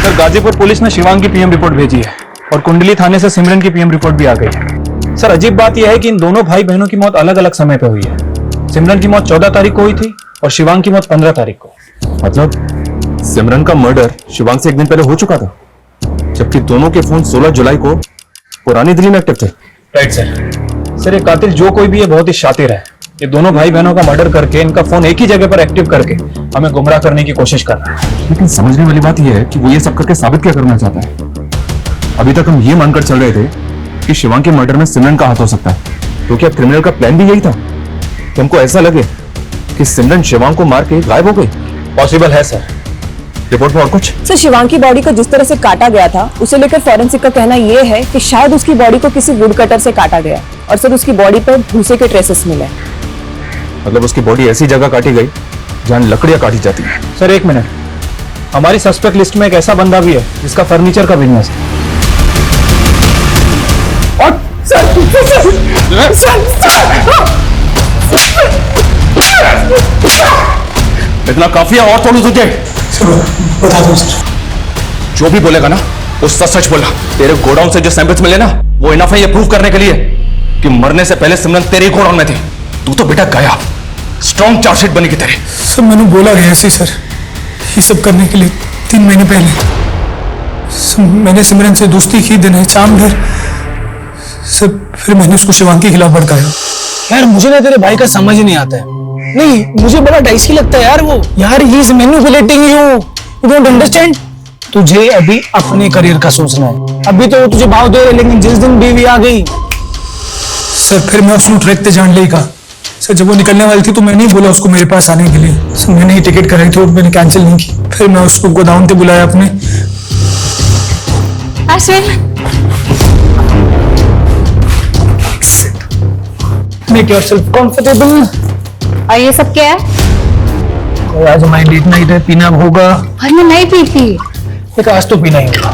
सर गाजीपुर पुलिस ने शिवांग की पीएम रिपोर्ट भेजी है, और कुंडली थाने से सिमरन की पीएम रिपोर्ट भी आ गई है। सर अजीब बात यह है कि इन दोनों भाई बहनों की मौत अलग अलग समय पर हुई है। सिमरन की मौत 14 तारीख को हुई थी और शिवांग की मौत 15 तारीख को। मतलब सिमरन का मर्डर शिवांग से 1 दिन पहले हो चुका था, जबकि दोनों के फोन 16 जुलाई को पुरानी दिल्ली में एक्टिव थे। Right sir. सर ये कातिल जो कोई भी है बहुत ही शातिर है। ये दोनों भाई बहनों का मर्डर करके इनका फोन एक ही जगह पर एक्टिव करके हमें गुमराह करने की कोशिश कर रहा है। लेकिन समझने वाली बात यह है कि वो ये सब करके साबित क्या करना चाहता है। अभी तक हम ये मानकर चल रहे थे कि शिवांग के मर्डर में सिमरन का हाथ हो सकता है, तो क्या क्रिमिनल का प्लान भी यही था कि हमको ऐसा लगे कि सिमरन शिवांग को मार के गायब हो गई? पॉसिबल है सर। रिपोर्ट में और कुछ? सर शिवांग की बॉडी को जिस तरह से काटा गया था उसे लेकर फॉरेंसिक का कहना यह है कि शायद उसकी बॉडी को किसी वुड कटर से काटा गया, और सर उसकी बॉडी पर भूसे के ट्रेसेस मिले। मतलब उसकी बॉडी ऐसी जगह काटी गई जहां लकड़ियां काटी जाती है। सर 1 मिनट, हमारी सस्पेक्ट लिस्ट में एक ऐसा बंदा भी है जिसका फर्नीचर का बिजनेस है। और इतना काफी है और थोड़ी तुझे? बता दो सर। जो भी बोलेगा ना वो सच बोला। तेरे गोडाउन से जो सैंपल्स मिले ना वो इनफ है ये प्रूव करने के लिए कि मरने से पहले सिमरन तेरे गोडाउन में थी। तू तो बेटा गया, स्ट्रॉन्ग चार्जशीट बनेगी तेरे। सर मैंने बोला गया ऐसे सर, ये सब करने के लिए 3 महीने पहले मैंने सिमरन से दोस्ती की, दिन है शाम घर सर। फिर मैंने उसको शिवांग के खिलाफ भड़काया। यार मुझे ना तेरे भाई का समझ ही नहीं आता है। नहीं मुझे बड़ा डाइसी लगता है यार वो। यार he is manipulating you, you don't understand. तुझे अभी अपने करियर का सोचना है। अभी तो वो तुझे भाव दे रहे, लेकिन जिस दिन बीवी आ गई सर फिर मैं उसको ट्रैक पे जान लेगा सर। जब वो निकलने वाली थी तो मैंने ही बोला उसको मेरे पास आने के लिए सर। मैंने ही टिकट कराई थी और मैंने कैंसिल नहीं की। फिर मैं उसको गोदाम पे बुलाया अपने। Make yourself comfortable. और ये सब क्या है? आज हमारी डेट नाइट है, पीना होगा। और मैं नहीं पी थी। एक आज तो पीना ही होगा।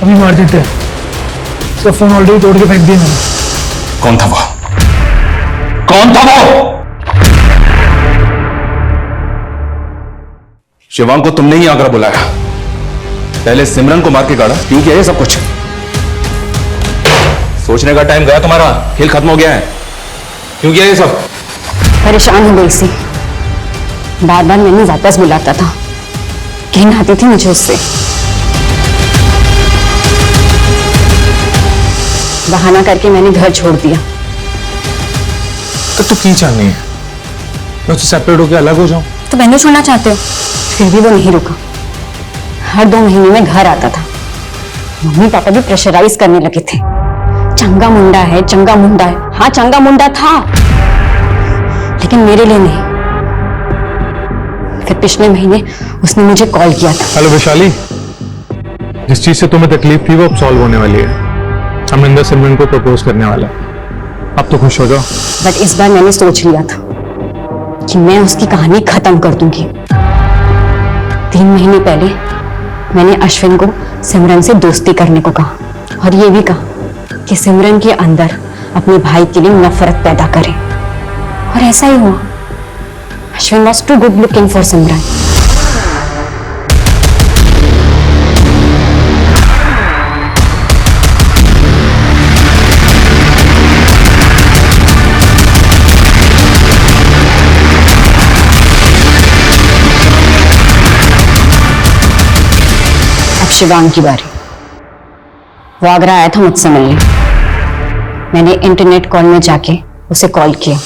अभी मार देते हैं। इसका फोन ऑलरेडी तोड़ के फेंक दिया मैंने। कौन था वो? कौन था वो? शिवांग को तुमने ही आगरा बुलाया, पहले सिमरन को मार के गाड़ा, क्यों किया ये सब कुछ? सोचने का टाइम गया तुम्हारा, खेल खत्म हो गया है। क्यों किया ये सब? परेशान हो गई सी, बार बार मैंने वापस बुलाता था, घिन आती थी मुझे उससे। बहाना करके मैंने घर छोड़ दिया। तो तू की चाहनी है मैं उससे सेपरेट होकर अलग हो जाऊं? तो मैंने छोड़ना चाहते हो? फिर भी वो नहीं रुका, हर 2 महीने में घर आता था। मम्मी पापा भी प्रेशराइज करने लगे थे, चंगा मुंडा है, चंगा मुंडा है। हाँ चंगा मुंडा था, लेकिन मेरे लिए नहीं। फिर पिछले महीने उसने मुझे कॉल किया था। हेलो वैशाली, जिस चीज से तुम्हें तकलीफ थी वो अब सॉल्व होने वाली है। अमरिंदर सिमरन को प्रपोज करने वाला है, अब तो खुश हो जाओ। बट इस बार मैंने सोच लिया था कि मैं उसकी कहानी खत्म कर दूंगी। 3 महीने पहले मैंने अश्विन को सिमरन से दोस्ती करने को कहा, और ये भी कहा कि सिमरन के अंदर अपने भाई के लिए नफरत पैदा करे, और ऐसा ही हुआ। Ashwin was too good looking for Simran. Shivang की बारी। वो आगरा आया था मुझसे मिलने, मैंने इंटरनेट कॉल में जाके उसे कॉल किया।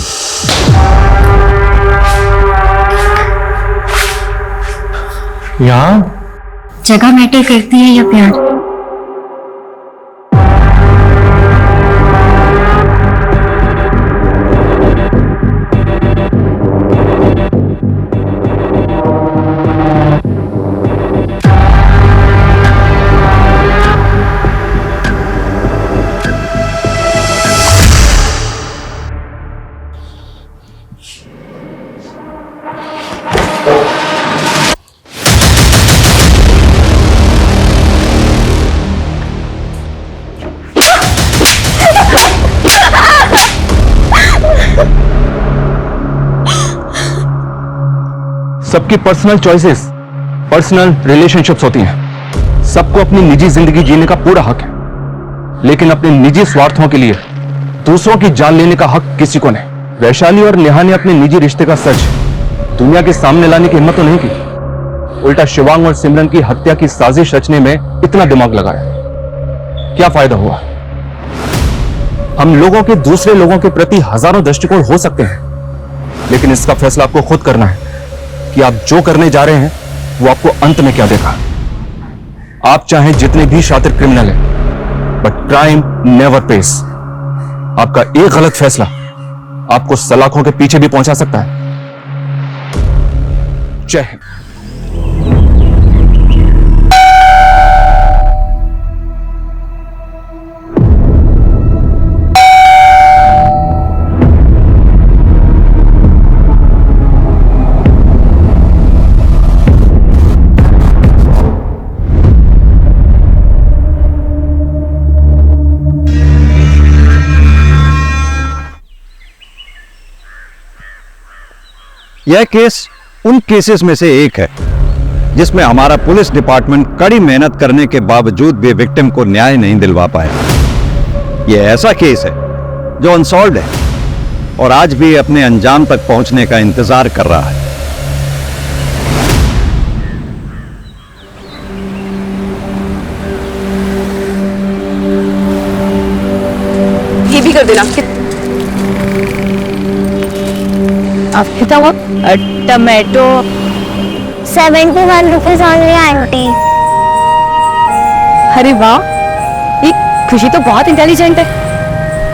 यहाँ जगह मैटर करती है या प्यार? सबकी पर्सनल चॉइसेस, पर्सनल रिलेशनशिप्स होती हैं। सबको अपनी निजी जिंदगी जीने का पूरा हक है, लेकिन अपने निजी स्वार्थों के लिए दूसरों की जान लेने का हक किसी को नहीं। वैशाली और नेहा ने अपने निजी रिश्ते का सच दुनिया के सामने लाने की हिम्मत तो नहीं की, उल्टा शिवांग और सिमरन की हत्या की साजिश रचने में इतना दिमाग लगाया। क्या फायदा हुआ? हम लोगों के दूसरे लोगों के प्रति हजारों दृष्टिकोण हो सकते हैं, लेकिन इसका फैसला आपको खुद करना है कि आप जो करने जा रहे हैं वो आपको अंत में क्या देगा। आप चाहे जितने भी शातिर क्रिमिनल हैं, बट क्राइम नेवर पेस। आपका एक गलत फैसला आपको सलाखों के पीछे भी पहुंचा सकता है। जय हिंद। यह केस उन केसेस में से एक है जिसमें हमारा पुलिस डिपार्टमेंट कड़ी मेहनत करने के बावजूद भी विक्टिम को न्याय नहीं दिलवा पाया। यह ऐसा केस है जो अनसॉल्व्ड है और आज भी अपने अंजाम तक पहुंचने का इंतजार कर रहा है। ये भी कर देना। अब कितना हुआ? Tomato 71 rupees only aunty. अरे वाह, ये खुशी तो बहुत इंटेलिजेंट है।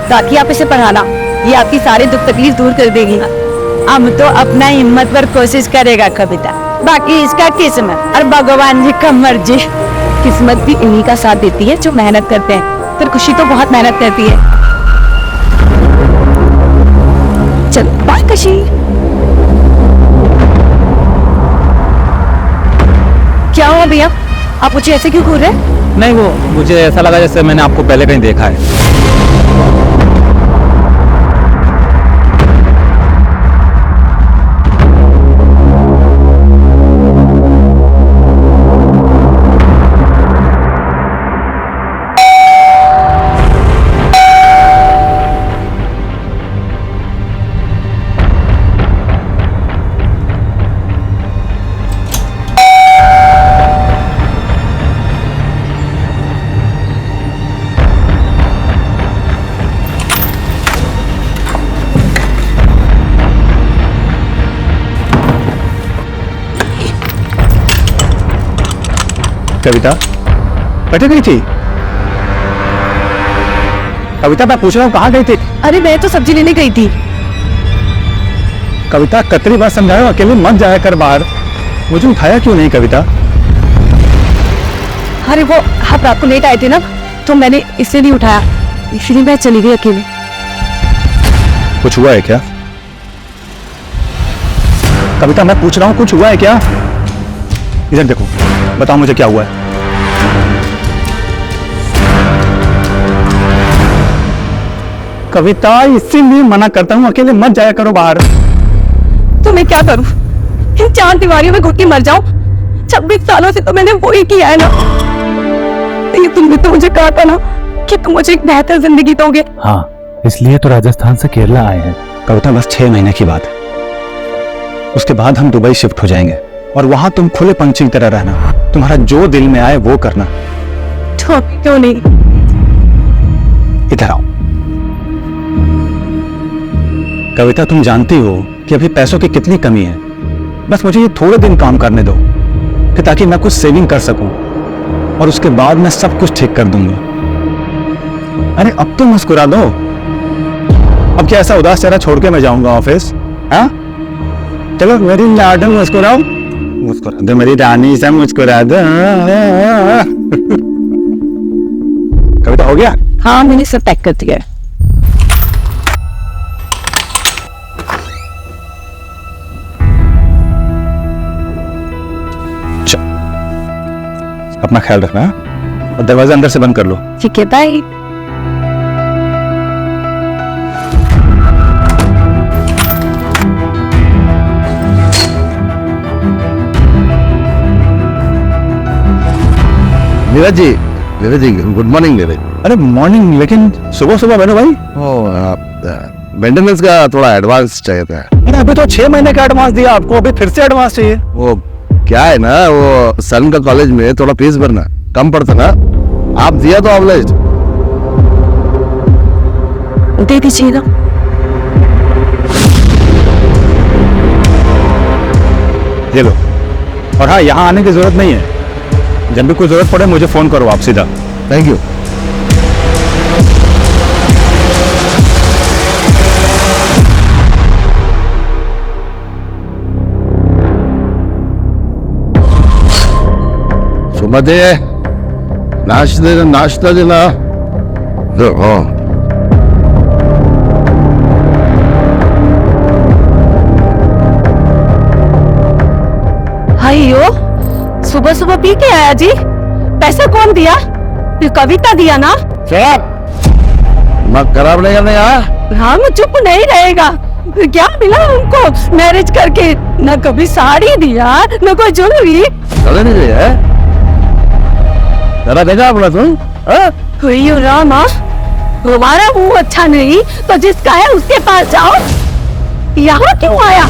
ताकि आप इसे पढ़ाना, ये आपकी सारी दुख तकलीफ दूर कर देगी। हम तो अपना हिम्मत पर कोशिश करेगा कविता, बाकी इसका किस्मत और भगवान जी का मर्जी। किस्मत भी इन्हीं का साथ देती है जो मेहनत करते हैं। फिर खुशी तो बहुत मेहनत करती है। चल बाय खुशी। क्या हुआ भैया, आप मुझे ऐसे क्यों घूर रहे हैं? नहीं, वो मुझे ऐसा लगा जैसे मैंने आपको पहले कहीं देखा है। कविता कटे गई थी? कविता मैं पूछ रहा हूँ कहाँ गई थी? अरे मैं तो सब्जी लेने गई थी। कविता कितनी बार समझाया अकेले मत जाया कर बाहर, मुझे उठाया क्यों नहीं कविता? अरे वो आप रात को लेट आए थे ना, तो मैंने इसलिए नहीं उठाया, इसलिए मैं चली गई अकेले। कुछ हुआ है क्या? कविता मैं पूछ रहा हूँ कुछ हुआ है क्या? इधर देखो, बताओ मुझे क्या हुआ है। कविता इसीलिए मना करता हूँ अकेले मत जाया करो बाहर। तो मैं क्या करूं? इन 4 दीवारियों में घुट के मर जाऊं? 26 सालों से तो मैंने वो ही किया है ना। लेकिन तुमने तो मुझे कहा था ना कि तुम मुझे एक बेहतर जिंदगी दोगे। हाँ, इसलिए तो राजस्थान से केरला आए हैं। कविता बस 6 महीने की बात है, उसके बाद हम दुबई शिफ्ट हो जाएंगे और वहां तुम खुले पंछी की तरह रहना, तुम्हारा जो दिल में आए वो करना। तो क्यों नहीं? इधर आओ। कविता तुम जानती हो कि अभी पैसों की कितनी कमी है, बस मुझे ये थोड़े दिन काम करने दो कि ताकि मैं कुछ सेविंग कर सकूं और उसके बाद मैं सब कुछ ठीक कर दूंगा। अरे अब तो मुस्कुरा दो। अब क्या ऐसा उदास चेहरा छोड़ के मैं जाऊंगा ऑफिस? हाँ चलो मेरी लाडन मुस्कुराओ, मुस्कुरा दो मेरी रानी सा, मुस्कुरा दो। कविता हो गया? हाँ मैंने सब पैक कर दिया है। अपना ख्याल रखना और दरवाजा अंदर से बंद कर लो। ठीक है, bye. Neeraj ji good morning Neeraj. अरे मॉर्निंग, लेकिन सुबह सुबह बैठो भाई। मेंटेनेंस का थोड़ा एडवांस चाहिए था। अरे अभी तो 6 महीने का एडवांस दिया आपको, अभी फिर से एडवांस चाहिए? वो क्या है ना, वो सन का कॉलेज में थोड़ा फीस भरना कम पड़ता ना, आप दिया तो ऑब्लाइज्ड। दे दीजिए ना। ये लो। और हाँ, यहाँ आने की जरूरत नहीं है, जब भी कोई जरूरत पड़े मुझे फोन करो आप सीधा। Thank you. सुमते नाश्ता देना। हाँ हाइयो, सुबह सुबह पी के आया जी? पैसा कौन दिया? कविता दिया ना? मत खराब नहीं करने यार। हाँ वो चुप नहीं रहेगा। क्या मिला उनको मैरिज करके? न कभी साड़ी दिया, न कोई ज्वेलरी। चले नहीं गई है? जरा देखा अपना तुम? रामा, हमारा मुंह अच्छा नहीं तो जिसका है उसके पास जाओ। यहाँ क्यों आया?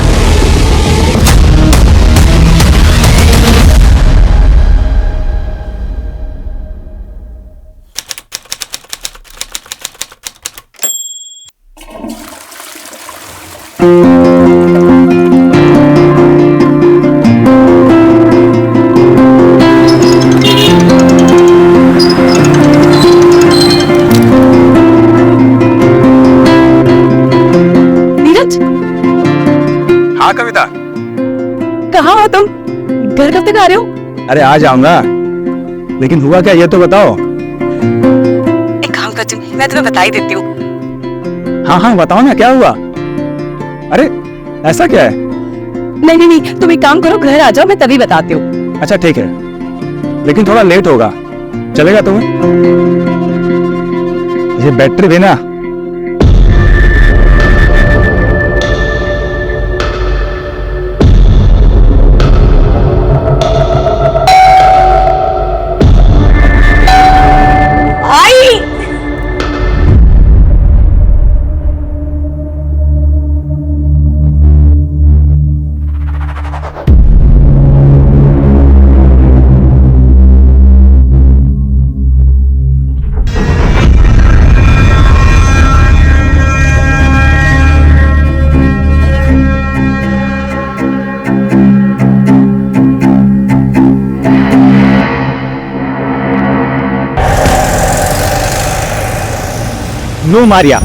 हाँ कविता, कहाँ हो तुम? घर कब तक आ रहे हो? अरे आ जाऊंगा, लेकिन हुआ क्या ये तो बताओ। एक काम करती हूँ, मैं तुम्हें बता ही देती हूँ। हाँ हाँ बताओ ना, क्या हुआ? अरे ऐसा क्या है? नहीं, तुम एक काम करो, घर आ जाओ, मैं तभी बताती हूँ। अच्छा ठीक है, लेकिन थोड़ा लेट होगा चलेगा तुम्हें? ये बैटरी भी ना No, Maria.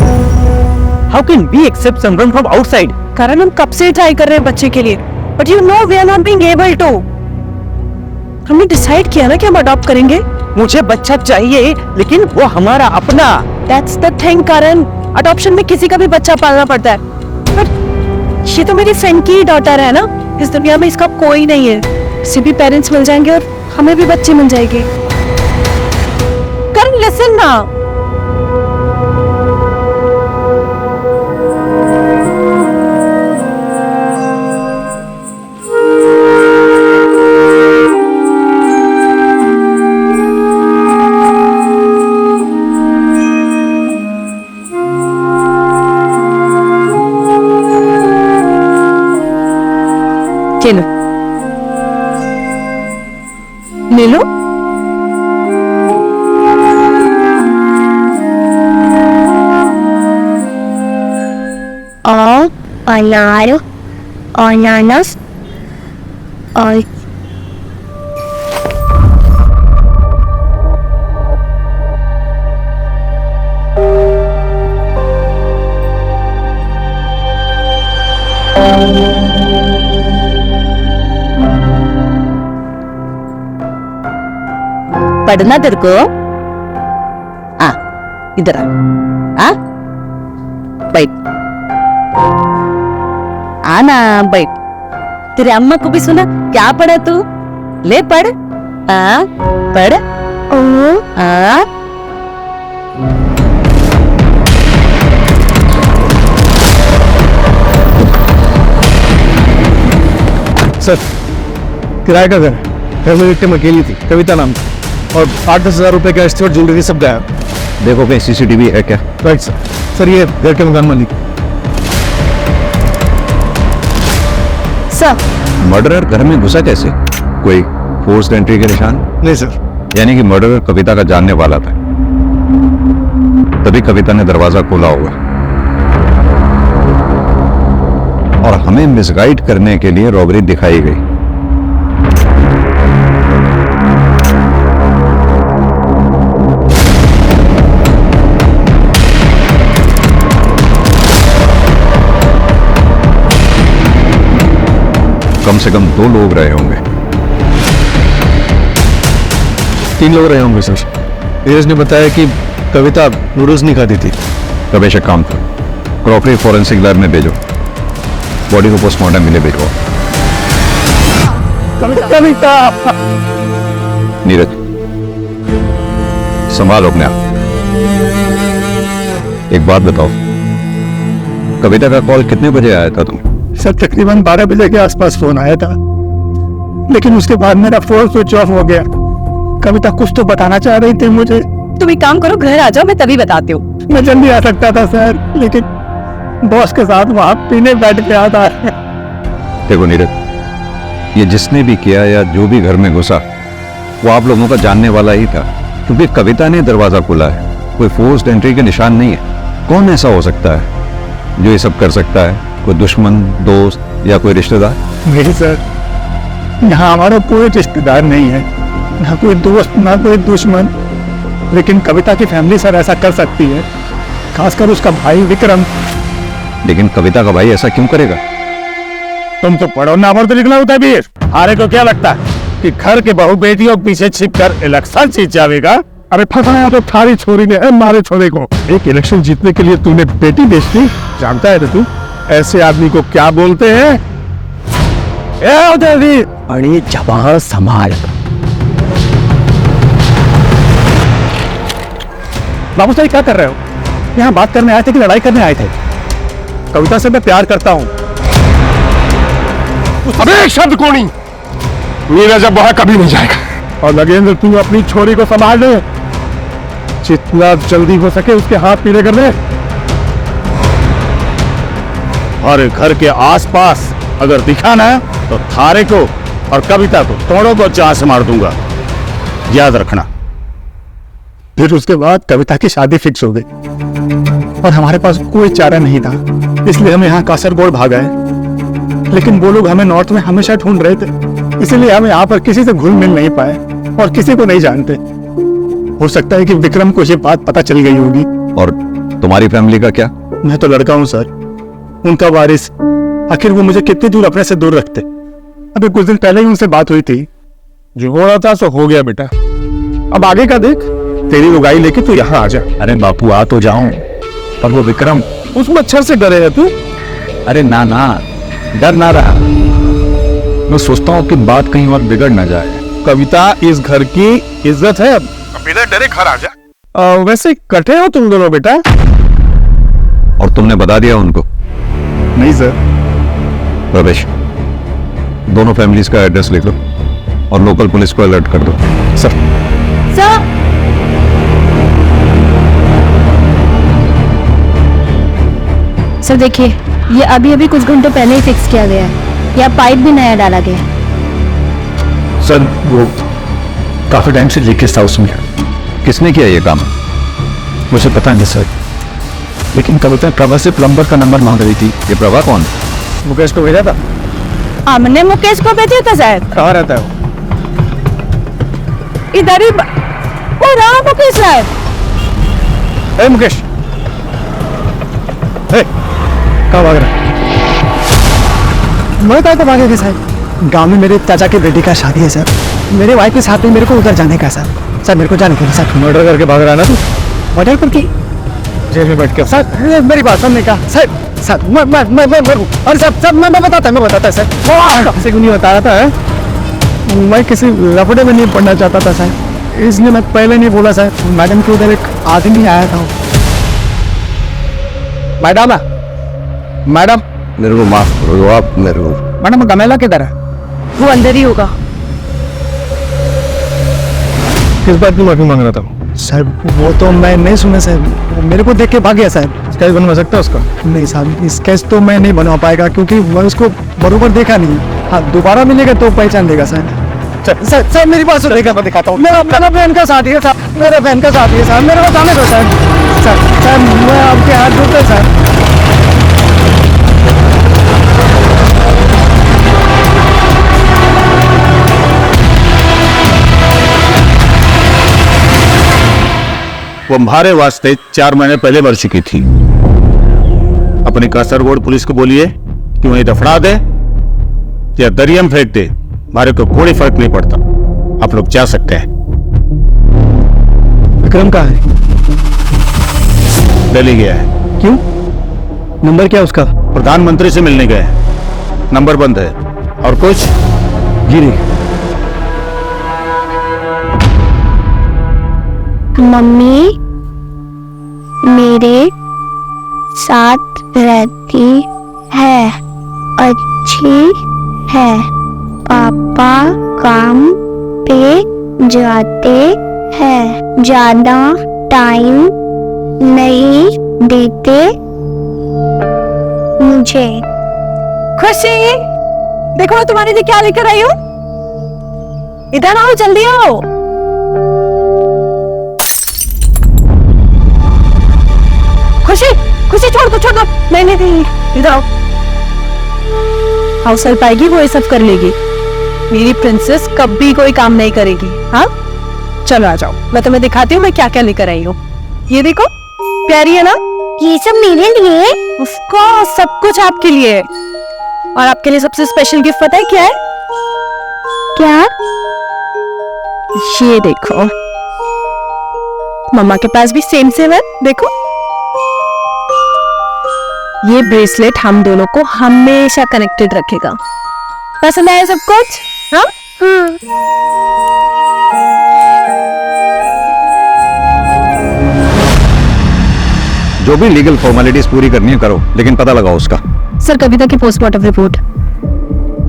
How can we accept someone from outside? कारण हम कब से ट्राई कर रहे हैं बच्चे के लिए, but you know we are not being able to. हमने डिसाइड किया ना कि हम अडॉप्ट करेंगे। मुझे बच्चा चाहिए, लेकिन वो हमारा अपना। That's the thing Karan, adoption में किसी का भी बच्चा पालना पड़ता है। पर ये तो मेरी फ्रेंड की डॉटर है ना, इस दुनिया में इसका कोई नहीं है। इसे भी पेरेंट्स मिल जाएंगे और हमें भी बच्चे मिल जाएंगे। करण लिसन ना। चलो ले लो। और अनार, अनानास और पढ़ना तेरे को? इधर आ, बैठ। आना बैठ। तेरे अम्मा को भी सुना क्या पढ़ा तू? ले पढ़। पढ़। सर, किराए का घर है, मेरी विक्टिम अकेली थी, कविता नाम था, और 8-10 हजार रुपए का एस्टिमेट ज्वेलरी सब गायब। देखो कहीं सीसीटीवी है क्या? Right sir. सर ये घर के मकान मालिक। सर मर्डरर घर में घुसा कैसे? कोई फोर्स्ड एंट्री के निशान? नहीं सर। यानी कि मर्डरर कविता का जानने वाला था, तभी कविता ने दरवाजा खोला होगा और हमें मिसगाइड करने के लिए रॉबरी दिखाई गई। कम से कम 2 लोग रहे होंगे। 3 लोग रहे होंगे सर। नीरज ने बताया कि कविता नूडल्स नहीं खाती थी। रमेश एक काम करो, क्रॉकरी फॉरेंसिक लैब में भेजो, बॉडी को पोस्टमार्टम के लिए भेजो। कविता। नीरज संभालो अपने आप। एक बात बताओ, कविता का कॉल कितने बजे आया था तुम? सर तकरीबन 12 बजे के आसपास फोन आया था, लेकिन उसके बाद मेरा फोन स्विच ऑफ हो गया। कविता कुछ तो बताना चाह रही थी मुझे। तुम एक काम करो, घर आ जाओ, मैं तभी बताती हूँ। मैं जल्दी आ सकता था सर, लेकिन बॉस के साथ वहां पीने बैठ गया था। देखो नीरज, ये जिसने भी किया या जो भी घर में घुसा, वो आप लोगों का जानने वाला ही था, क्योंकि कविता ने दरवाजा खोला है। कोई फोर्स्ड एंट्री के निशान नहीं है। कौन ऐसा हो सकता है जो ये सब कर सकता है? कोई दुश्मन, दोस्त या कोई रिश्तेदार? नहीं सर, यहाँ हमारा कोई रिश्तेदार नहीं है, ना कोई दोस्त, ना कोई दुश्मन। लेकिन कविता की फैमिली सर ऐसा कर सकती है, खासकर उसका भाई विक्रम। लेकिन कविता का भाई ऐसा क्यों करेगा? तुम तो पढ़ो ना, तो लिखना होता है भी। हारे को क्या लगता है कि घर के बहू बेटियों के पीछे छिप कर इलेक्शन जीत जाएगा? अरे फंसाया तो थारी छोरी ने मारे छोरे को। एक इलेक्शन जीतने के लिए तूने बेटी बेच दी, जानता है तू ऐसे आदमी को क्या बोलते हैं? जबान संभाल। बाबू साहब क्या कर रहे हो? यहाँ बात करने आए थे कि लड़ाई करने आए थे? कविता से मैं प्यार करता हूँ। अबे एक शब्द को नहीं, मीरा जब वहां कभी नहीं जाएगा। और नगेंद्र तू अपनी छोरी को संभाल ले, जितना जल्दी हो सके उसके हाथ पीले कर ले। और घर के आसपास अगर दिखा ना तो थारे को और कविता को तोड़ों को चाह से मार दूंगा, याद रखना। फिर उसके बाद कविता की शादी फिक्स हो गई और हमारे पास कोई चारा नहीं था, इसलिए हम यहाँ कासरगोड भाग आए। लेकिन वो लोग हमें नॉर्थ में हमेशा ढूंढ रहे थे, इसीलिए हम यहाँ पर किसी से घुल मिल नहीं पाए और किसी को नहीं जानते। हो सकता है कि विक्रम को ये बात पता चल गई होगी। और तुम्हारी फैमिली का क्या? मैं तो लड़का हूँ सर, उनका वारिस। आखिर वो मुझे कितनी दूर अपने से दूर रखते। अभी कुछ दिन पहले ही उनसे बात हुई थी। जो हो रहा था सो हो गया बेटा, अब आगे का देख। तेरी लुगाई लेके तू यहाँ आ जा। अरे बापू आ तो जाऊं, पर वो विक्रम, उस मच्छर से डरे है तू? अरे ना ना, डर ना रहा। मैं सोचता हूँ कि बात कहीं और बिगड़ ना जाए। कविता इस घर की इज्जत है। अब बिना डरे घर आ जा। वैसे कटे हो तुम दोनों बेटा? और तुमने बता दिया उनको? नहीं सर। रमेश, दोनों फैमिलीज का एड्रेस लिख लो और लोकल पुलिस को अलर्ट कर दो। सर। सर सर देखिए, ये अभी अभी कुछ घंटों पहले ही फिक्स किया गया है। यह पाइप भी नया डाला गया है। सर वो काफी टाइम से लीकेज था उसमें। किसने किया ये काम? मुझे पता नहीं सर, लेकिन कविता प्रभा से प्लम्बर का नंबर मांग रही थी। ये प्रभा कौन? मुकेश को भेजा था। हमने मुकेश को भेजा था शायद। कहाँ रहता है वो? इधर ही वो रहा मुकेश साहब। ए मुकेश, कहाँ भाग रहा है? मैं कहाँ भागेगी साहब? गांव में मेरे चाचा की बेटी का शादी है सर। मेरे वाइफ के साथ में मेरे को उधर जाने का सर। सर मेरे को जाने के लिए सर। मर्डर करके भाग रहा है ना तू? मर्डर करके जेल में बैठ के? सर मेरी बात सुनने का सर। सर मैं मरूं। अरे सर मैं बताता सर। किसी को नहीं बता रहा था। मैं किसी लफड़े में नहीं पढ़ना चाहता था सर, इसलिए मैं पहले नहीं बोला सर। मैडम के उधर एक आदमी आया था। मैडम मैडम मेरे को माफ करो आप। मेरे को मैडम गमेला किधर है? वो अंदर ही होगा। किस बात की माफी मांग रहा था सर? वो तो मैं नहीं सुना सर, मेरे को देख के भाग गया सर। स्केच बनवा सकता है उसका? नहीं साहब, स्केच तो मैं नहीं बनवा पाएगा क्योंकि मैं उसको बरोबर देखा नहीं। हाँ, दोबारा मिलेगा तो पहचान लेगा सर। सर सर मेरी बात सुनिएगा, मैं दिखाता हूँ। मेरा बहन का साथी है सर। मेरे बहन का साथी है सर। मेरे को जाने दो सर। सर मैं आपके हाथ जोड़ता सर। वो हमारे वास्ते 4 महीने पहले मर चुकी थी। अपनी कासरगोड पुलिस को बोलिए कि वहीं दफना दे या दरिया में फेंक दे, हमारे को कोई फर्क नहीं पड़ता। आप लोग जा सकते हैं। विक्रम कहाँ है? दिल्ली गया है। क्यों? नंबर क्या उसका? प्रधानमंत्री से मिलने गए हैं, नंबर बंद है। और कुछ? जी नहीं। मम्मी मेरे साथ रहती है, अच्छी है। पापा काम पे जाते हैं, ज्यादा टाइम नहीं देते मुझे। खुशी, देखो मैं तुम्हारे लिए क्या लेकर आई हूँ। इधर आओ, जल्दी आओ। खुशी खुशी छोड़ दो। नहीं इधर आओ। हाउस हेल्प आएगी, वो ये सब कर लेगी। मेरी प्रिंसेस कभी कोई काम नहीं करेगी। हाँ चलो आ जाओ, मैं तुम्हें दिखाती हूँ मैं क्या क्या लेकर आई हूँ। ये देखो, प्यारी है ना? ये सब मेरे लिए? ऑफ कोर्स, सब कुछ आपके लिए। और आपके लिए सबसे स्पेशल गिफ्ट पता है क्या है? क्या? ये देखो, मम्मा के पास भी सेम है। देखो, ये ब्रेसलेट हम दोनों को हमेशा कनेक्टेड रखेगा। पसंद आया सब कुछ? हाँ? जो भी लीगल फॉर्मेलिटीज पूरी करनी है करो, लेकिन पता लगाओ उसका। सर कविता की पोस्टमार्टम रिपोर्ट,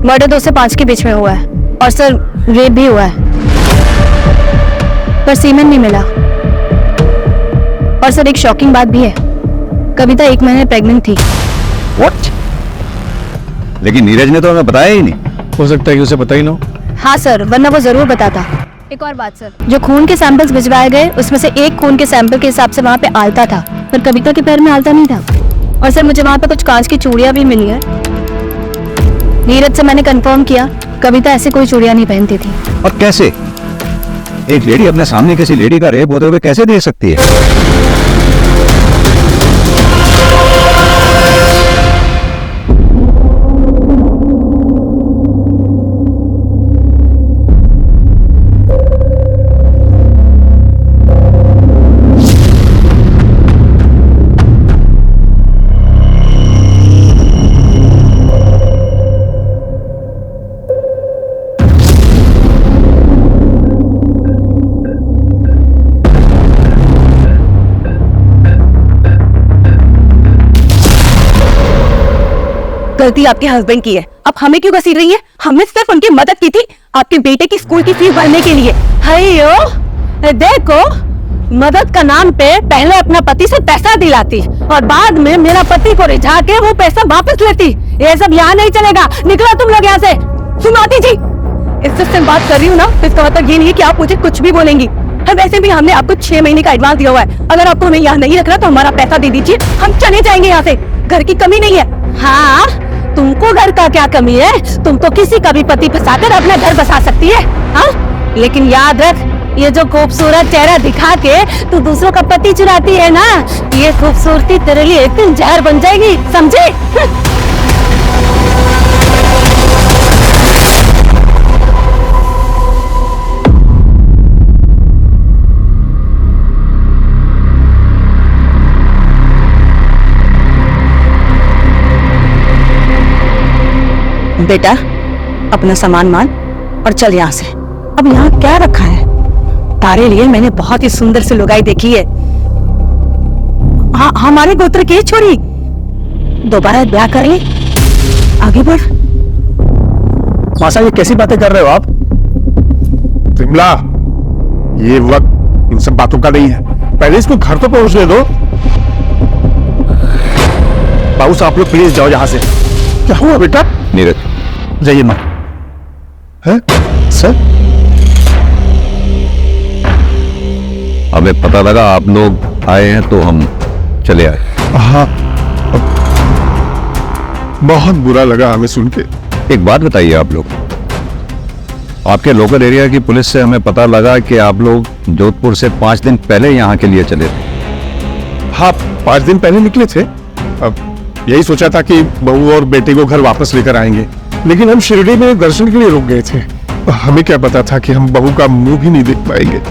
मर्डर 2 से 5 के बीच में हुआ है और सर रेप भी हुआ है, पर सीमेन नहीं मिला। और सर एक शॉकिंग बात भी है, कविता 1 महीने प्रेग्नेंट थी। What? लेकिन नीरज ने तो हमें बताया ही नहीं। हो सकता है कि उसे पता ही ना हो। हाँ सर, वरना वो जरूर बताता। एक और बात सर, जो खून के सैंपल्स भिजवाए गए उसमें से एक खून के सैंपल के हिसाब से वहाँ पे आलता था, पर कविता के पैर में आलता नहीं था। और सर मुझे वहाँ पे कुछ कांच की चूड़ियां भी मिली है। नीरज से मैंने कंफर्म किया, कविता ऐसे कोई चूड़ियां नहीं पहनती थी। और कैसे एक लेडी अपने सामने किसी लेडी का रेप होते हुए कैसे देख सकती है? गलती आपके हस्बैंड की है, अब हमें क्यों घसीट रही है? हमने सिर्फ उनकी मदद की थी आपके बेटे की स्कूल की फीस भरने के लिए। हयो देखो, मदद का नाम पे पहले अपना पति से पैसा दिलाती और बाद में मेरा पति को रिझा के वो पैसा वापस लेती। ये सब यहाँ नहीं चलेगा, निकलो तुम लोग यहाँ से। सुनाती जी, इससे मैं बात कर रही हूँ ना, तो इसका मतलब ये नहीं है कि आप मुझे कुछ भी बोलेंगी। वैसे भी हमने आपको 6 महीने का एडवांस दिया हुआ है, अगर आपको हमें यहाँ नहीं रखना तो हमारा पैसा दे दीजिए, हम चले जाएंगे यहाँ से। घर की कमी नहीं है। हाँ, तुमको घर का क्या कमी है? तुम तो किसी का भी पति फंसाकर अपना घर बसा सकती है। हाँ, लेकिन याद रख, ये जो खूबसूरत चेहरा दिखा के तू दूसरों का पति चुराती है ना, ये खूबसूरती तेरे लिए एक दिन जहर बन जाएगी, समझे? बेटा, अपना सामान मान और चल यहाँ से। अब यहाँ क्या रखा है? तारे लिए मैंने बहुत ही सुंदर सी लुगाई देखी है। हाँ, हमारे गोत्र की छोरी, दोबारा ब्याह कर ले, आगे बढ़। मासा, ये कैसी बातें कर रहे हो आप? विमला, ये वक्त इन सब बातों का नहीं है, पहले इसको घर तो पहुंचने दो। बाबू साहब, आप लोग प्लीज जाओ यहाँ से। क्या हुआ बेटा? नीरज, जाइए माँ। है सर? हमें पता लगा आप लोग आए हैं तो हम चले आए। हाँ, बहुत बुरा लगा हमें सुन के। एक बात बताइए, आप लोग, आपके लोकल एरिया की पुलिस से हमें पता लगा कि आप लोग जोधपुर से 5 दिन पहले यहाँ के लिए चले थे। हाँ, 5 दिन पहले निकले थे। अब यही सोचा था कि बहू और बेटे को घर वापस लेकर आएंगे, लेकिन हम शिरडी में दर्शन के लिए रुक गए थे। हमें क्या पता था कि हम बहू का मुंह भी नहीं देख पाएंगे।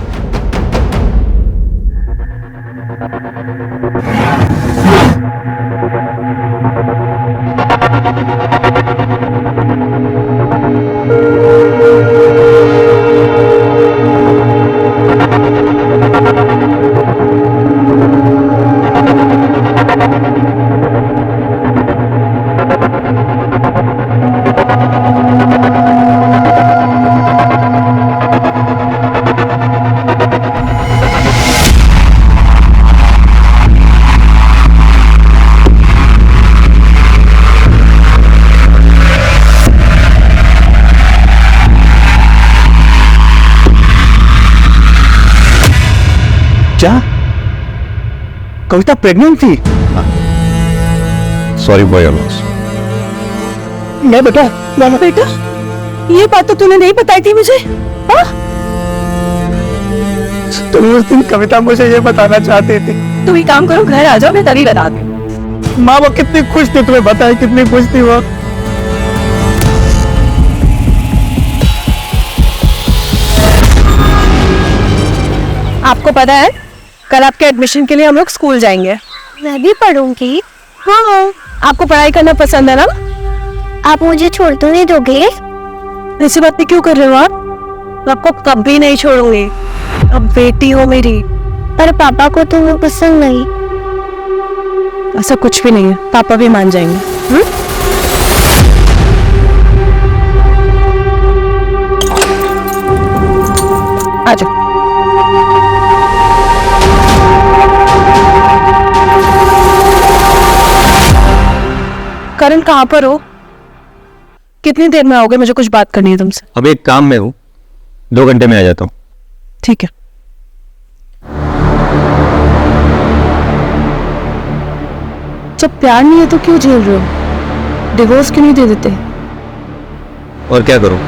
क्या कविता प्रेग्नेंट थी? Sorry for your loss. मैं बेटा, ये बात तो तूने नहीं बताई थी मुझे। हाँ? तुम उस दिन कविता मुझे ये बताना चाहती थी। तुम एक काम करो, घर आ जाओ, मैं तभी बता दूं। माँ वो कितनी खुश थी, तुम्हें बताया कितनी खुश थी वो। आपको पता है, कल आपके एडमिशन के लिए हम लोग स्कूल जाएंगे। मैं भी पढ़ूंगी। हाँ, आपको पढ़ाई करना पसंद है ना? आप मुझे छोड़ तो नहीं दोगे? ऐसी बातें क्यों कर रहे हो आप? आपको कभी नहीं छोड़ूंगी, अब बेटी हो मेरी। पर पापा को तो मैं पसंद नहीं। ऐसा कुछ भी नहीं है, पापा भी मान जाएंगे। आ जाओ। करण कहाँ पर हो? कितनी देर में आओगे? मुझे कुछ बात करनी है तुमसे। अब एक काम में हूँ, 2 घंटे में आ जाता हूँ। ठीक है। जब प्यार नहीं है तो क्यों झेल रहे हो? डिवोर्स क्यों नहीं दे देते? और क्या करूं?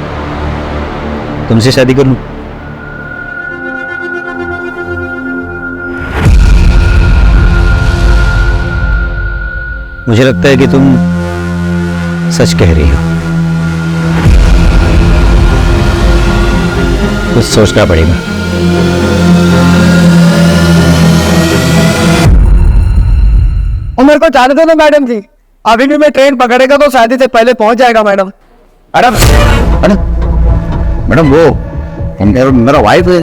तुमसे शादी कर लूं? मुझे लगता है कि तुम सच कह रही हो। कुछ सोचना पड़ेगा। और मेरे को जाने दो ना मैडम जी, अभी भी मैं ट्रेन पकड़ेगा तो शादी से पहले पहुंच जाएगा मैडम। मैडम मैडम वो मेरा वाइफ है,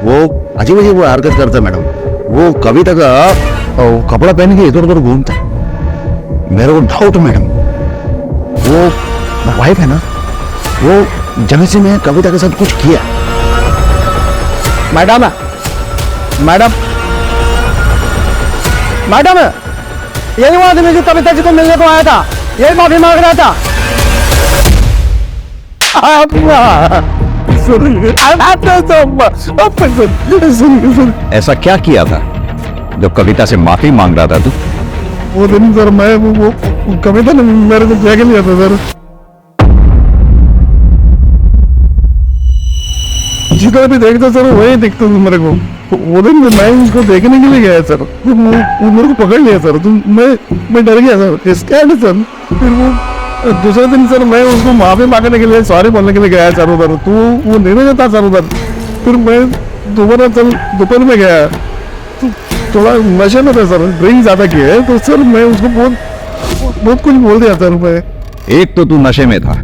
वो अजीब अजीब वो हरकत करता है मैडम। वो कविता का कपड़ा पहन के इधर उधर घूमता है। मेरे को डाउट मैडम, वो वाइफ है ना, वो जगह से मैं कविता के साथ कुछ किया। मैडम मैडम मैडम यही वो आदमी जो कविता जी को मिलने को आया था, यही माफी मांग रहा था। ऐसा क्या किया था जो कविता से माफी मांग रहा था तू? वो दिन सर मैं वो कविता ने मेरे को जैक लिया था सर। जितना भी देखता सर वही दिखता था मेरे को। वो दिन मैं उसको देखने के लिए गया सर, वो मेरे को पकड़ लिया सर। तो मैं डर गया सर, स्कैर्ड सर। फिर वो दूसरे दिन सर मैं उसको माफी मांगने के लिए सॉरी बोलने के लिए गया सर उधर, तो वो नहीं था सर उधर। फिर मैं दोबारा सर दोपहर में गया, थोड़ा नशे में था सर, ड्रिंक ज्यादा किया है, तो सर मैं उसको बहुत कुछ बोल दिया सर। मैं एक तो तू नशे में था,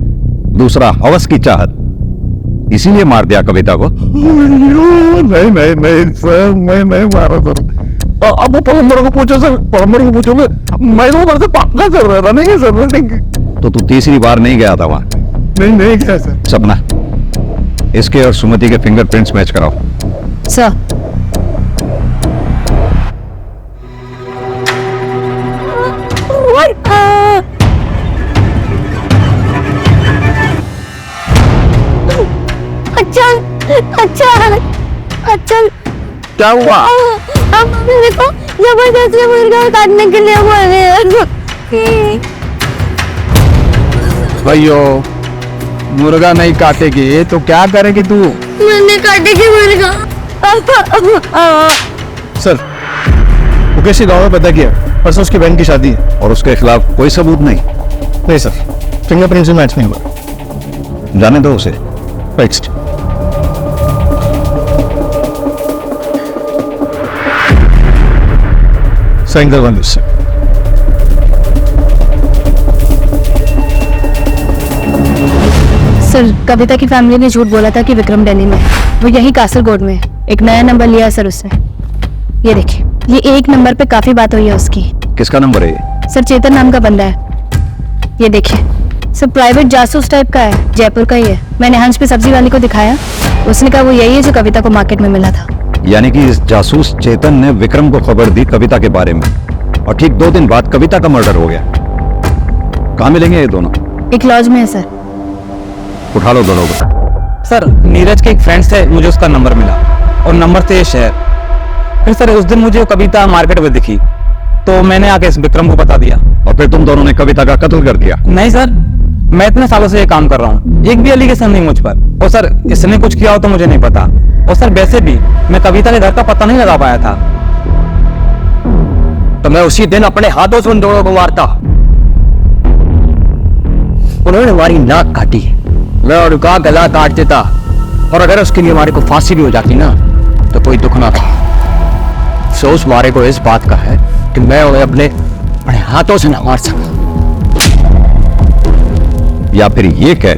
दूसरा हवस की चाहत, इसीलिए मार दिया कविता को? नहीं नहीं नहीं सर, मैं नहीं मारा सर। अब वो पलम्बर को पूछो सर, पलम्बर को पूछोगे। मैं तो उधर से पक्का सर रनिंग है सर, रनिंग। तो तू तीसरी बार नहीं गया था वहां? नहीं गया सर। सपना, इसके और सुमति के फिंगरप्रिंट्स मैच कराओ। सर अच्छा क्या हुआ? अब मेरे को जबरदस्ती मुर्गा काटने के लिए बोल रहे हैं। भाइयों मुर्गा नहीं काटेगी तो क्या करेगी तू? मैंने काटेगी मुर्गा। सर वो कैसे गाँव में पता किया, परसों उसकी बहन की शादी है। और उसके खिलाफ कोई सबूत नहीं? नहीं सर, फिंगरप्रिंट से मैच नहीं हुआ। जाने दो उसे। नेक्स्ट। साइन करवा दो उससे। सर कविता की फैमिली ने झूठ बोला था कि विक्रम दिल्ली में है, वो यही कासरगोड में है। एक नया नंबर लिया सर उससे। ये देखिए, ये एक नंबर पे काफी बात हुई है उसकी। किसका नंबर है ये? सर चेतन नाम का बंदा है। ये देखिए सर, प्राइवेट जासूस टाइप का है, जयपुर का ही है। मैंने हंस पे सब्जी वाली को दिखाया, उसने कहा वो यही है जो कविता को मार्केट में मिला था। यानी कि इस जासूस चेतन ने विक्रम को खबर दी कविता के बारे में, और ठीक 2 दिन बाद कविता का मर्डर हो गया। कहाँ मिलेंगे ये दोनों? एक लॉज में है सर। उठा लो दोनों को। सर नीरज के एक फ्रेंड से मुझे उसका नंबर मिला, और नंबर से ये शहर। फिर सर उस दिन मुझे कविता मार्केट में दिखी, तो मैंने आके इस विक्रम को बता दिया। और फिर तुम दोनों ने कविता का कत्ल कर दिया? नहीं सर, मैं इतने सालों से ये काम कर रहा हूँ, एक भी एलिगेशन नहीं मुझ पर। और सर इसने कुछ किया हो तो मुझे नहीं पता। और सर वैसे भी मैं कविता के घर का पता नहीं लगा पाया था। तो मैं उसी दिन अपने हाथों से उन दोनों को मारता। उन्होंने हमारी नाक काटी, मैं उनका गला काट देता, और अगर उसके लिए हमारे को फांसी भी हो जाती ना तो कोई दुख ना था। अफसोस हमारे को इस बात का है कि मैं उन्हें अपने हाथों से ना मार सका। या फिर ये कह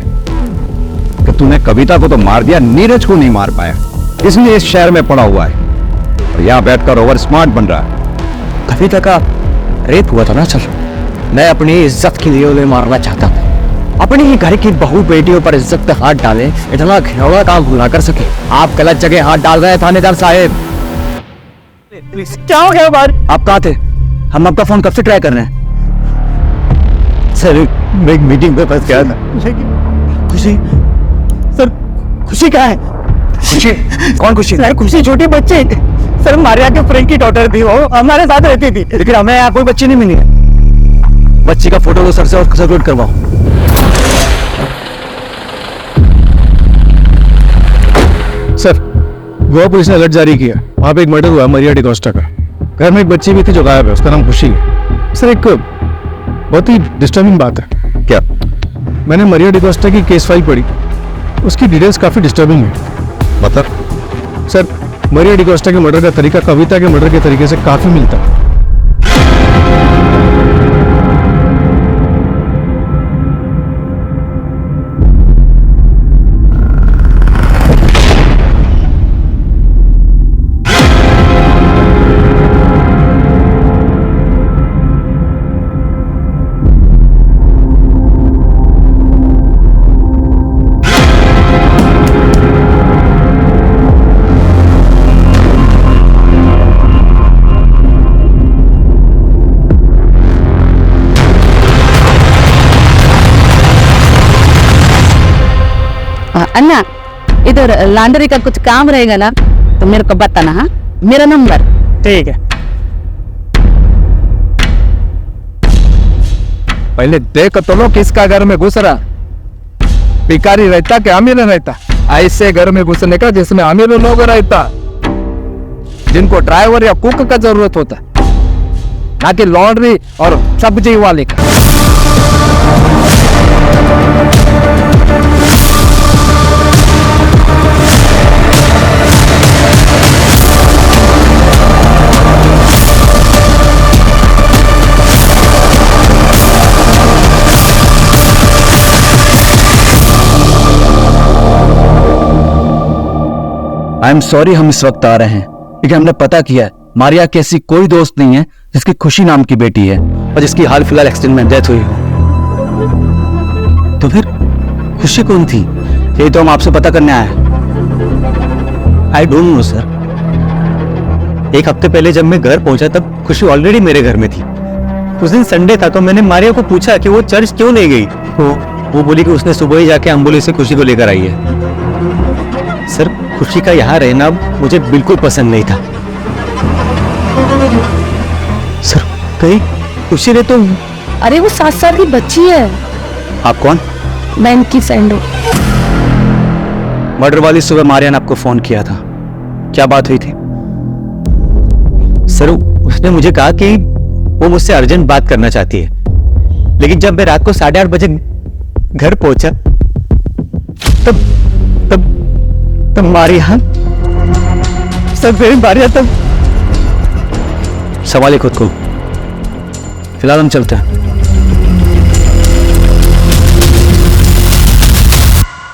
कि तूने कविता को तो मार दिया, नीरज को नहीं मार पाया, इसलिए इस शहर में पड़ा हुआ है और यहां बैठकर ओवर स्मार्ट बन रहा है। कविता का रेप हुआ था ना सर, मैं अपनी इज्जत के लिए उन्हें मारना चाहता था। अपनी ही घर की बहू बेटियों पर इज्जत पे हाथ डाले, इतना घिनौना काम ना कर सके। आप गलत जगह हाथ डाल रहे हैं थानेदार साहब। क्या हो गया बार? आप कहाँ थे? हम आपका फोन कब से ट्राई कर रहे हैं? सर मैं एक मीटिंग में फंस गया था। खुशी सर, खुशी कहाँ है? खुशी? कौन खुशी? सर खुशी छोटी बच्ची, सर मारिया के फ्रेंड की डॉटर थी, वो हमारे साथ रहती थी, लेकिन हमें यहाँ कोई बच्ची नहीं मिली है। बच्ची का फोटो लो सर से और सर्कुलेट करवाओ। सर गोवा पुलिस ने अलर्ट जारी किया, वहां पे एक मर्डर हुआ मरिया डिकोस्टा का। घर में एक बच्ची भी थी जो गायब है, उसका नाम खुशी है। सर एक बहुत ही डिस्टर्बिंग बात है। क्या? मैंने मरिया डिकोस्टा की केस फाइल पढ़ी, उसकी डिटेल्स काफी डिस्टर्बिंग है। मतलब? सर मरिया डिकोस्टा के मर्डर का तरीका कविता के मर्डर के तरीके से काफी मिलता है। अन्ना, इधर लॉन्ड्री का कुछ काम रहेगा ना तो मेरे को बताना। हाँ, मेरा नंबर। ठीक है। पहले देख तो लो किसका घर में घुस रहा, भिखारी रहता कि अमीर रहता। ऐसे घर में घुसने का जिसमें अमीर लोग रहता, जिनको ड्राइवर या कुक का जरूरत होता, ना कि लॉन्ड्री और सब्जी वाले का। आई एम सॉरी हम इस वक्त आ रहे हैं क्योंकि हमने पता किया है मारिया की ऐसी कोई दोस्त नहीं है जिसकी खुशी नाम की बेटी है और जिसकी हाल फिलहाल एक्सीडेंट में डेथ हुई हो। तो फिर खुशी कौन थी? ये तो हम आपसे पता करने आए हैं। I don't know sir. एक हफ्ते पहले जब मैं घर पहुंचा तब खुशी ऑलरेडी मेरे घर में थी। उस दिन संडे था तो मैंने मारिया को पूछा कि वो चर्च क्यों नहीं गई, तो वो बोली कि उसने सुबह ही जाके एम्बुलेंस से खुशी को लेकर आई है। सर खुशी का यहाँ रहना मुझे बिल्कुल पसंद नहीं था। सर कहीं खुशी ने तो। अरे वो 7 साल की बच्ची है। आप कौन? मैं इनकी फ्रेंड हूँ। मर्डर वाली सुबह मारिया ने आपको फोन किया था, क्या बात हुई थी? सर उसने मुझे कहा कि वो मुझसे अर्जेंट बात करना चाहती है, लेकिन जब मैं रात को 8:30 बजे घर पहुंचा तब तब तब मारिया, सब मेरी मारिया तब। सवाल खुद को। फिलहाल हम चलते हैं।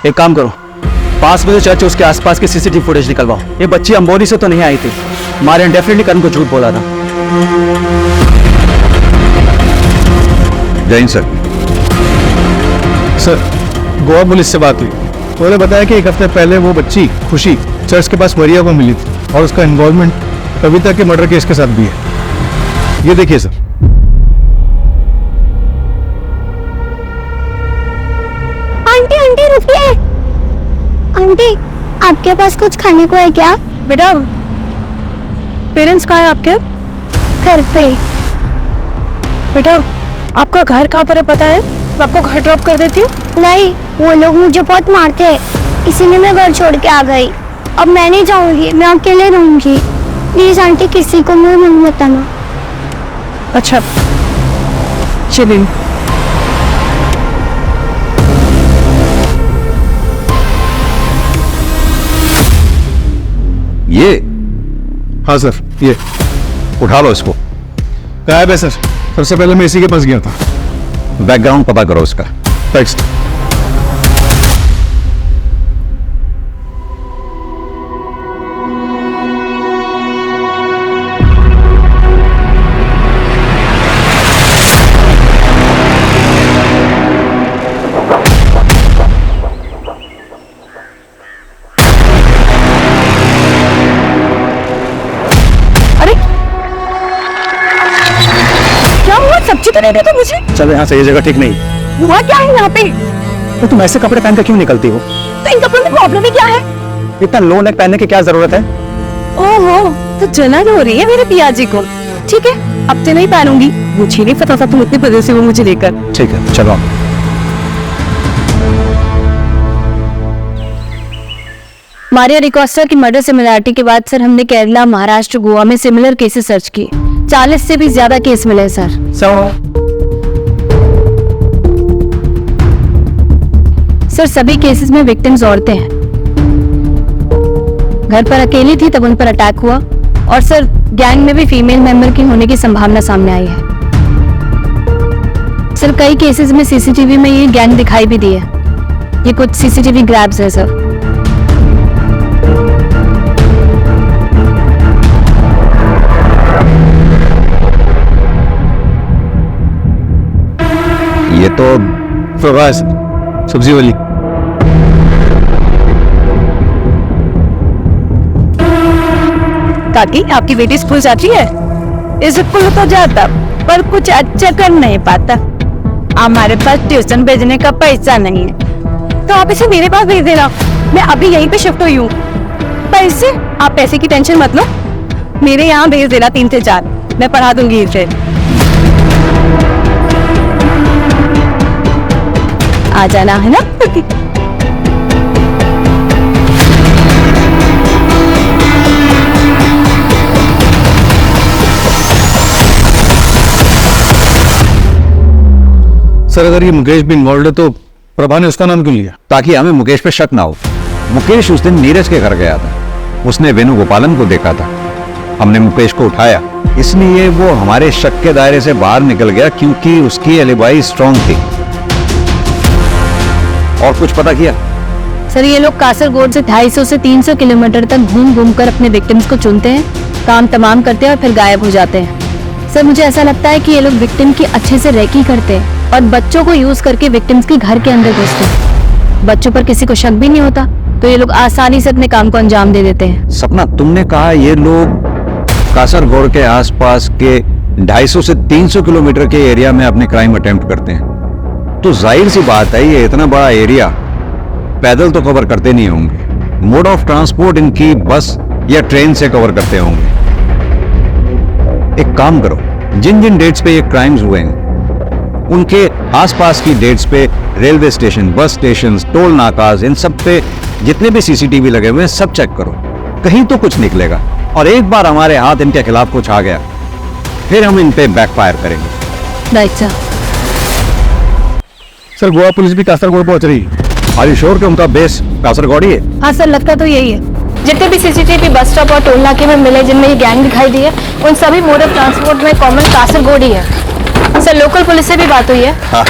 एक काम करो, पास में जो चर्च है उसके आसपास की सीसीटीवी फुटेज निकलवाओ। ये बच्ची अंबोली से तो नहीं आई थी, मारिया डेफिनेटली करण को झूठ बोला था। Jain sir. Sir Goa police से बात हुई, उन्होंने बताया कि एक हफ्ते पहले वो बच्ची खुशी चर्च के पास मरिया को मिली थी और उसका इन्वॉल्वमेंट कविता के मर्डर केस के साथ भी है। ये देखिए सर। आंटी आंटी रुकिए। आंटी आपके पास कुछ खाने को है क्या? बेटा पेरेंट्स कहाँ है आपके? घर पे। बेटा आपका घर कहाँ पर है पता है? मैं आपको घर ड्रॉप कर देती हूँ। नहीं, वो लोग मुझे बहुत मारते हैं, इसीलिए मैं घर छोड़ के आ गई। अब मैं नहीं जाऊंगी, मैं अकेले रहूंगी। प्लीज आंटी किसी को मुझे मत बताना। अच्छा चलिए। ये? हाँ सर, ये उठा लो इसको। गायब है सर, सबसे पहले मैं इसी के पास गया था। बैकग्राउंड पता करो उसका। टेक्स्ट। तो नहीं देता मुझे? चलो यहाँ से, ये जगह ठीक नहीं। हुआ क्या है यहाँ पे? तो तुम ऐसे कपड़े पहन कर क्यों निकलती हो? तो इन कपड़ों में प्रॉब्लम ही क्या है? इतना लो नेक पहनने की क्या जरूरत है? ओहो, तो जलन हो रही है मेरे पियाजी को। ठीक है, अब से नहीं पहनूंगी। मुझे नहीं पता था तुम इतनी वजह से वो मुझे लेकर। ठीक है, चलो। मारिया डिकोस्टा की मर्डर सिमिलरिटी के बाद सर हमने केरला, महाराष्ट्र, गोवा में सिमिलर केसेस सर्च किए। 40 से भी ज्यादा केस मिले सर। सर सभी केसेस में विक्टिम्स औरतें हैं। घर पर अकेली थी तब उन पर अटैक हुआ, और सर गैंग में भी फीमेल मेंबर की होने की संभावना सामने आई है। सर कई केसेस में सीसीटीवी में ये गैंग दिखाई भी दी है। ये कुछ सीसीटीवी ग्रैब्स है सर। ये तो फवाज, सब्जी वाली। काकी, आपकी बेटी स्कूल जाती है? स्कूल तो जाता पर कुछ अच्छा कर नहीं पाता। हमारे पास ट्यूशन भेजने का पैसा नहीं है, तो आप इसे मेरे पास भेज देना। मैं अभी यहीं पे शिफ्ट हुई हूँ। पैसे? आप पैसे की टेंशन मत लो, मेरे यहाँ भेज देना 3 से 4, मैं पढ़ा दूंगी इसे। आ जाना है ना? सर अगर ये मुकेश भी इन्वॉल्व है तो प्रभा ने उसका नाम क्यों लिया? ताकि हमें मुकेश पे शक ना हो। मुकेश उस दिन नीरज के घर गया था, उसने वेणुगोपालन को देखा था। हमने मुकेश को उठाया, इसलिए वो हमारे शक के दायरे से बाहर निकल गया क्योंकि उसकी एलिबाई स्ट्रांग थी। और कुछ पता किया? सर ये लोग कासरगोड से 250 से 300 किलोमीटर तक घूम घूम कर अपने विक्टिम्स को चुनते हैं, काम तमाम करते हैं और फिर गायब हो जाते हैं। सर मुझे ऐसा लगता है कि ये लोग विक्टिम की अच्छे से रेकी करते हैं और बच्चों को यूज करके विक्टिम्स के घर के अंदर घुसते हैं। बच्चों पर किसी को शक भी नहीं होता, तो ये लोग आसानी से अपने काम को अंजाम दे देते हैं। सपना, तुमने कहा ये लोग कासरगोड के आसपास के 250 से 300 किलोमीटर के एरिया में अपने क्राइम अटेम्प्ट करते हैं, तो जाहिर सी बात है ये इतना बड़ा एरिया पैदल तो कवर करते नहीं होंगे। मोड ऑफ ट्रांसपोर्ट इनकी बस या ट्रेन से कवर करते होंगे। एक काम करो, जिन जिन डेट्स पे ये क्राइम्स हुए हैं उनके आसपास की डेट्स पे railway station, bus station, toll नाकाज, इन सब पे जितने भी सीसीटीवी लगे हुए हैं सब चेक करो, कहीं तो कुछ निकलेगा। और एक बार हमारे हाथ इनके खिलाफ कुछ आ गया फिर हम इन पे बैकफायर करेंगे। Right sir. Sir Goa police भी कासरगोड पहुंच रही है। आर यू श्योर कि उनका बेस कासरगोड ही है? हाँ सर, लगता तो यही है। जितने भी सीसीटीवी बस स्टॉप और टोल नाके में मिले जिनमें ये गैंग दिखाई दी है, उन सभी मोड ऑफ ट्रांसपोर्ट में कॉमन कासरगोड ही है। सर लोकल पुलिस से भी बात हुई है। हाँ।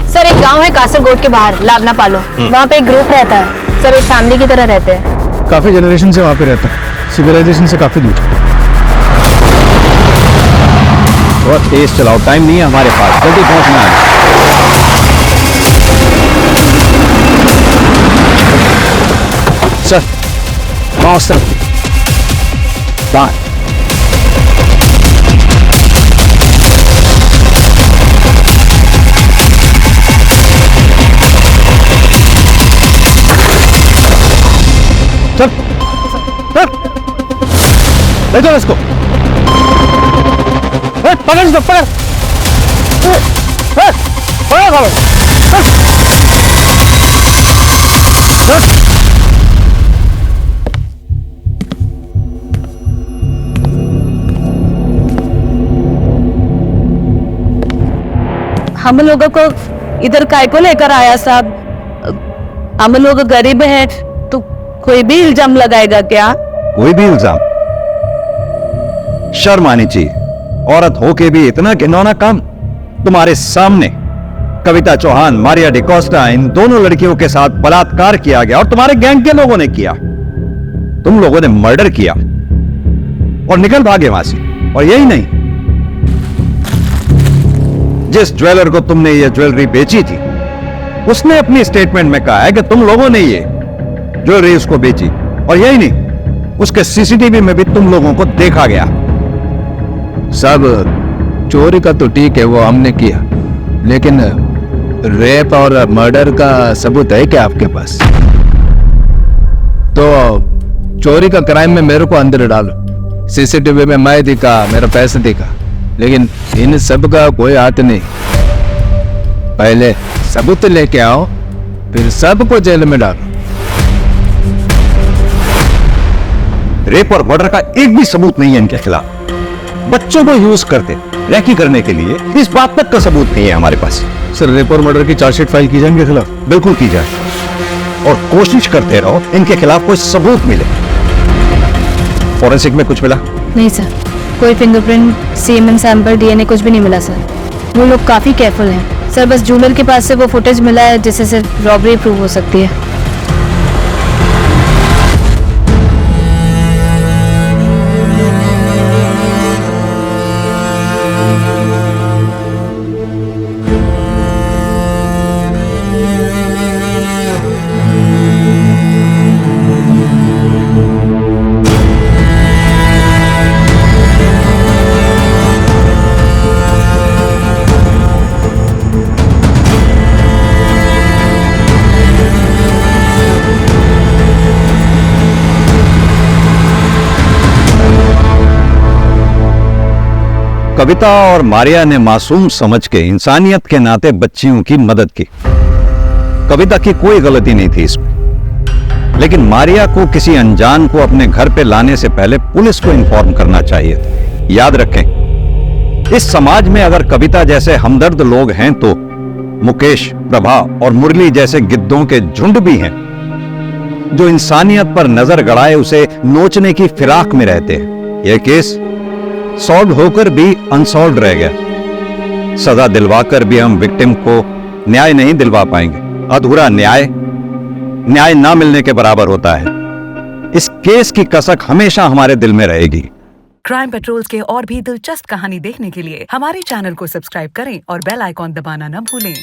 सर एक गांव है कासरगोड के बाहर, लावना पालो, वहाँ पे एक ग्रुप रहता है। सर एक फैमिली की तरह रहते हैं। काफी जनरेशन से वहां पे रहता है, सिविलाइजेशन से काफी दूर। बहुत तेज चलाओ, टाइम नहीं है हमारे पास, जल्दी पहुंचना है। सर माउस सर, चल चल ले चलो इसको, पकड़ इसको, पकड़ हम लोगों को इधर काय को लेकर आया साहब? हम लोग गरीब हैं तो कोई भी इल्जाम लगाएगा क्या? कोई भी इल्जाम? शर्म आनी चाहिए, औरत होके भी इतना घिनौना काम। तुम्हारे सामने कविता चौहान, मारिया डिकोस्टा, इन दोनों लड़कियों के साथ बलात्कार किया गया और तुम्हारे गैंग के लोगों ने किया। तुम लोगों ने मर्डर किया और निकल भागे वहां से। और यही नहीं, जिस ज्वेलर को तुमने ये ज्वेलरी बेची थी उसने अपनी स्टेटमेंट में कहा है कि तुम लोगों ने ये ज्वेलरी उसको बेची। और यही नहीं, उसके सीसीटीवी में भी तुम लोगों को देखा गया। सब चोरी का तो ठीक है, वो हमने किया, लेकिन रेप और मर्डर का सबूत है क्या आपके पास? तो चोरी का क्राइम में मेरे को अंदर डालो, सीसीटीवी में मैं दिखा, मेरा पैसे दिखा, लेकिन इन सब का कोई हाथ नहीं। पहले सबूत लेके आओ, फिर सबको जेल में डालो। रेप और मर्डर का एक भी सबूत नहीं है इनके खिलाफ। बच्चों को यूज करते रैकी करने के लिए, इस बात तक का सबूत नहीं है हमारे पास। सर रेप और मर्डर की चार्जशीट फाइल की जाए इनके खिलाफ? बिल्कुल की जाए, और कोशिश करते रहो इनके खिलाफ कोई सबूत मिले। फॉरेंसिक में कुछ मिला? नहीं सर, कोई फिंगरप्रिंट, सीमेन सैंपल, डीएनए कुछ भी नहीं मिला सर। वो लोग काफी केयरफुल हैं सर। बस जूलर के पास से वो फुटेज मिला है जिससे सिर्फ रॉबरी प्रूव हो सकती है। कविता और मारिया ने मासूम समझ के इंसानियत के नाते बच्चियों की मदद की। कविता की कोई गलती नहीं थी इसमें, लेकिन मारिया को किसी अनजान को अपने घर पे लाने से पहले पुलिस को इन्फॉर्म करना चाहिए था। याद रखें, इस समाज में अगर कविता जैसे हमदर्द लोग हैं तो मुकेश, प्रभा और मुरली जैसे गिद्धों के झुंड भी हैं जो इंसानियत पर नजर गड़ाए उसे नोचने की फिराक में रहते हैं। यह केस सॉल्व होकर भी अनसॉल्व रह गया। सजा दिलवाकर भी हम विक्टिम को न्याय नहीं दिलवा पाएंगे। अधूरा न्याय ना मिलने के बराबर होता है। इस केस की कसक हमेशा हमारे दिल में रहेगी। क्राइम पेट्रोल्स के और भी दिलचस्प कहानी देखने के लिए हमारे चैनल को सब्सक्राइब करें और बेल आइकॉन दबाना न भूलें।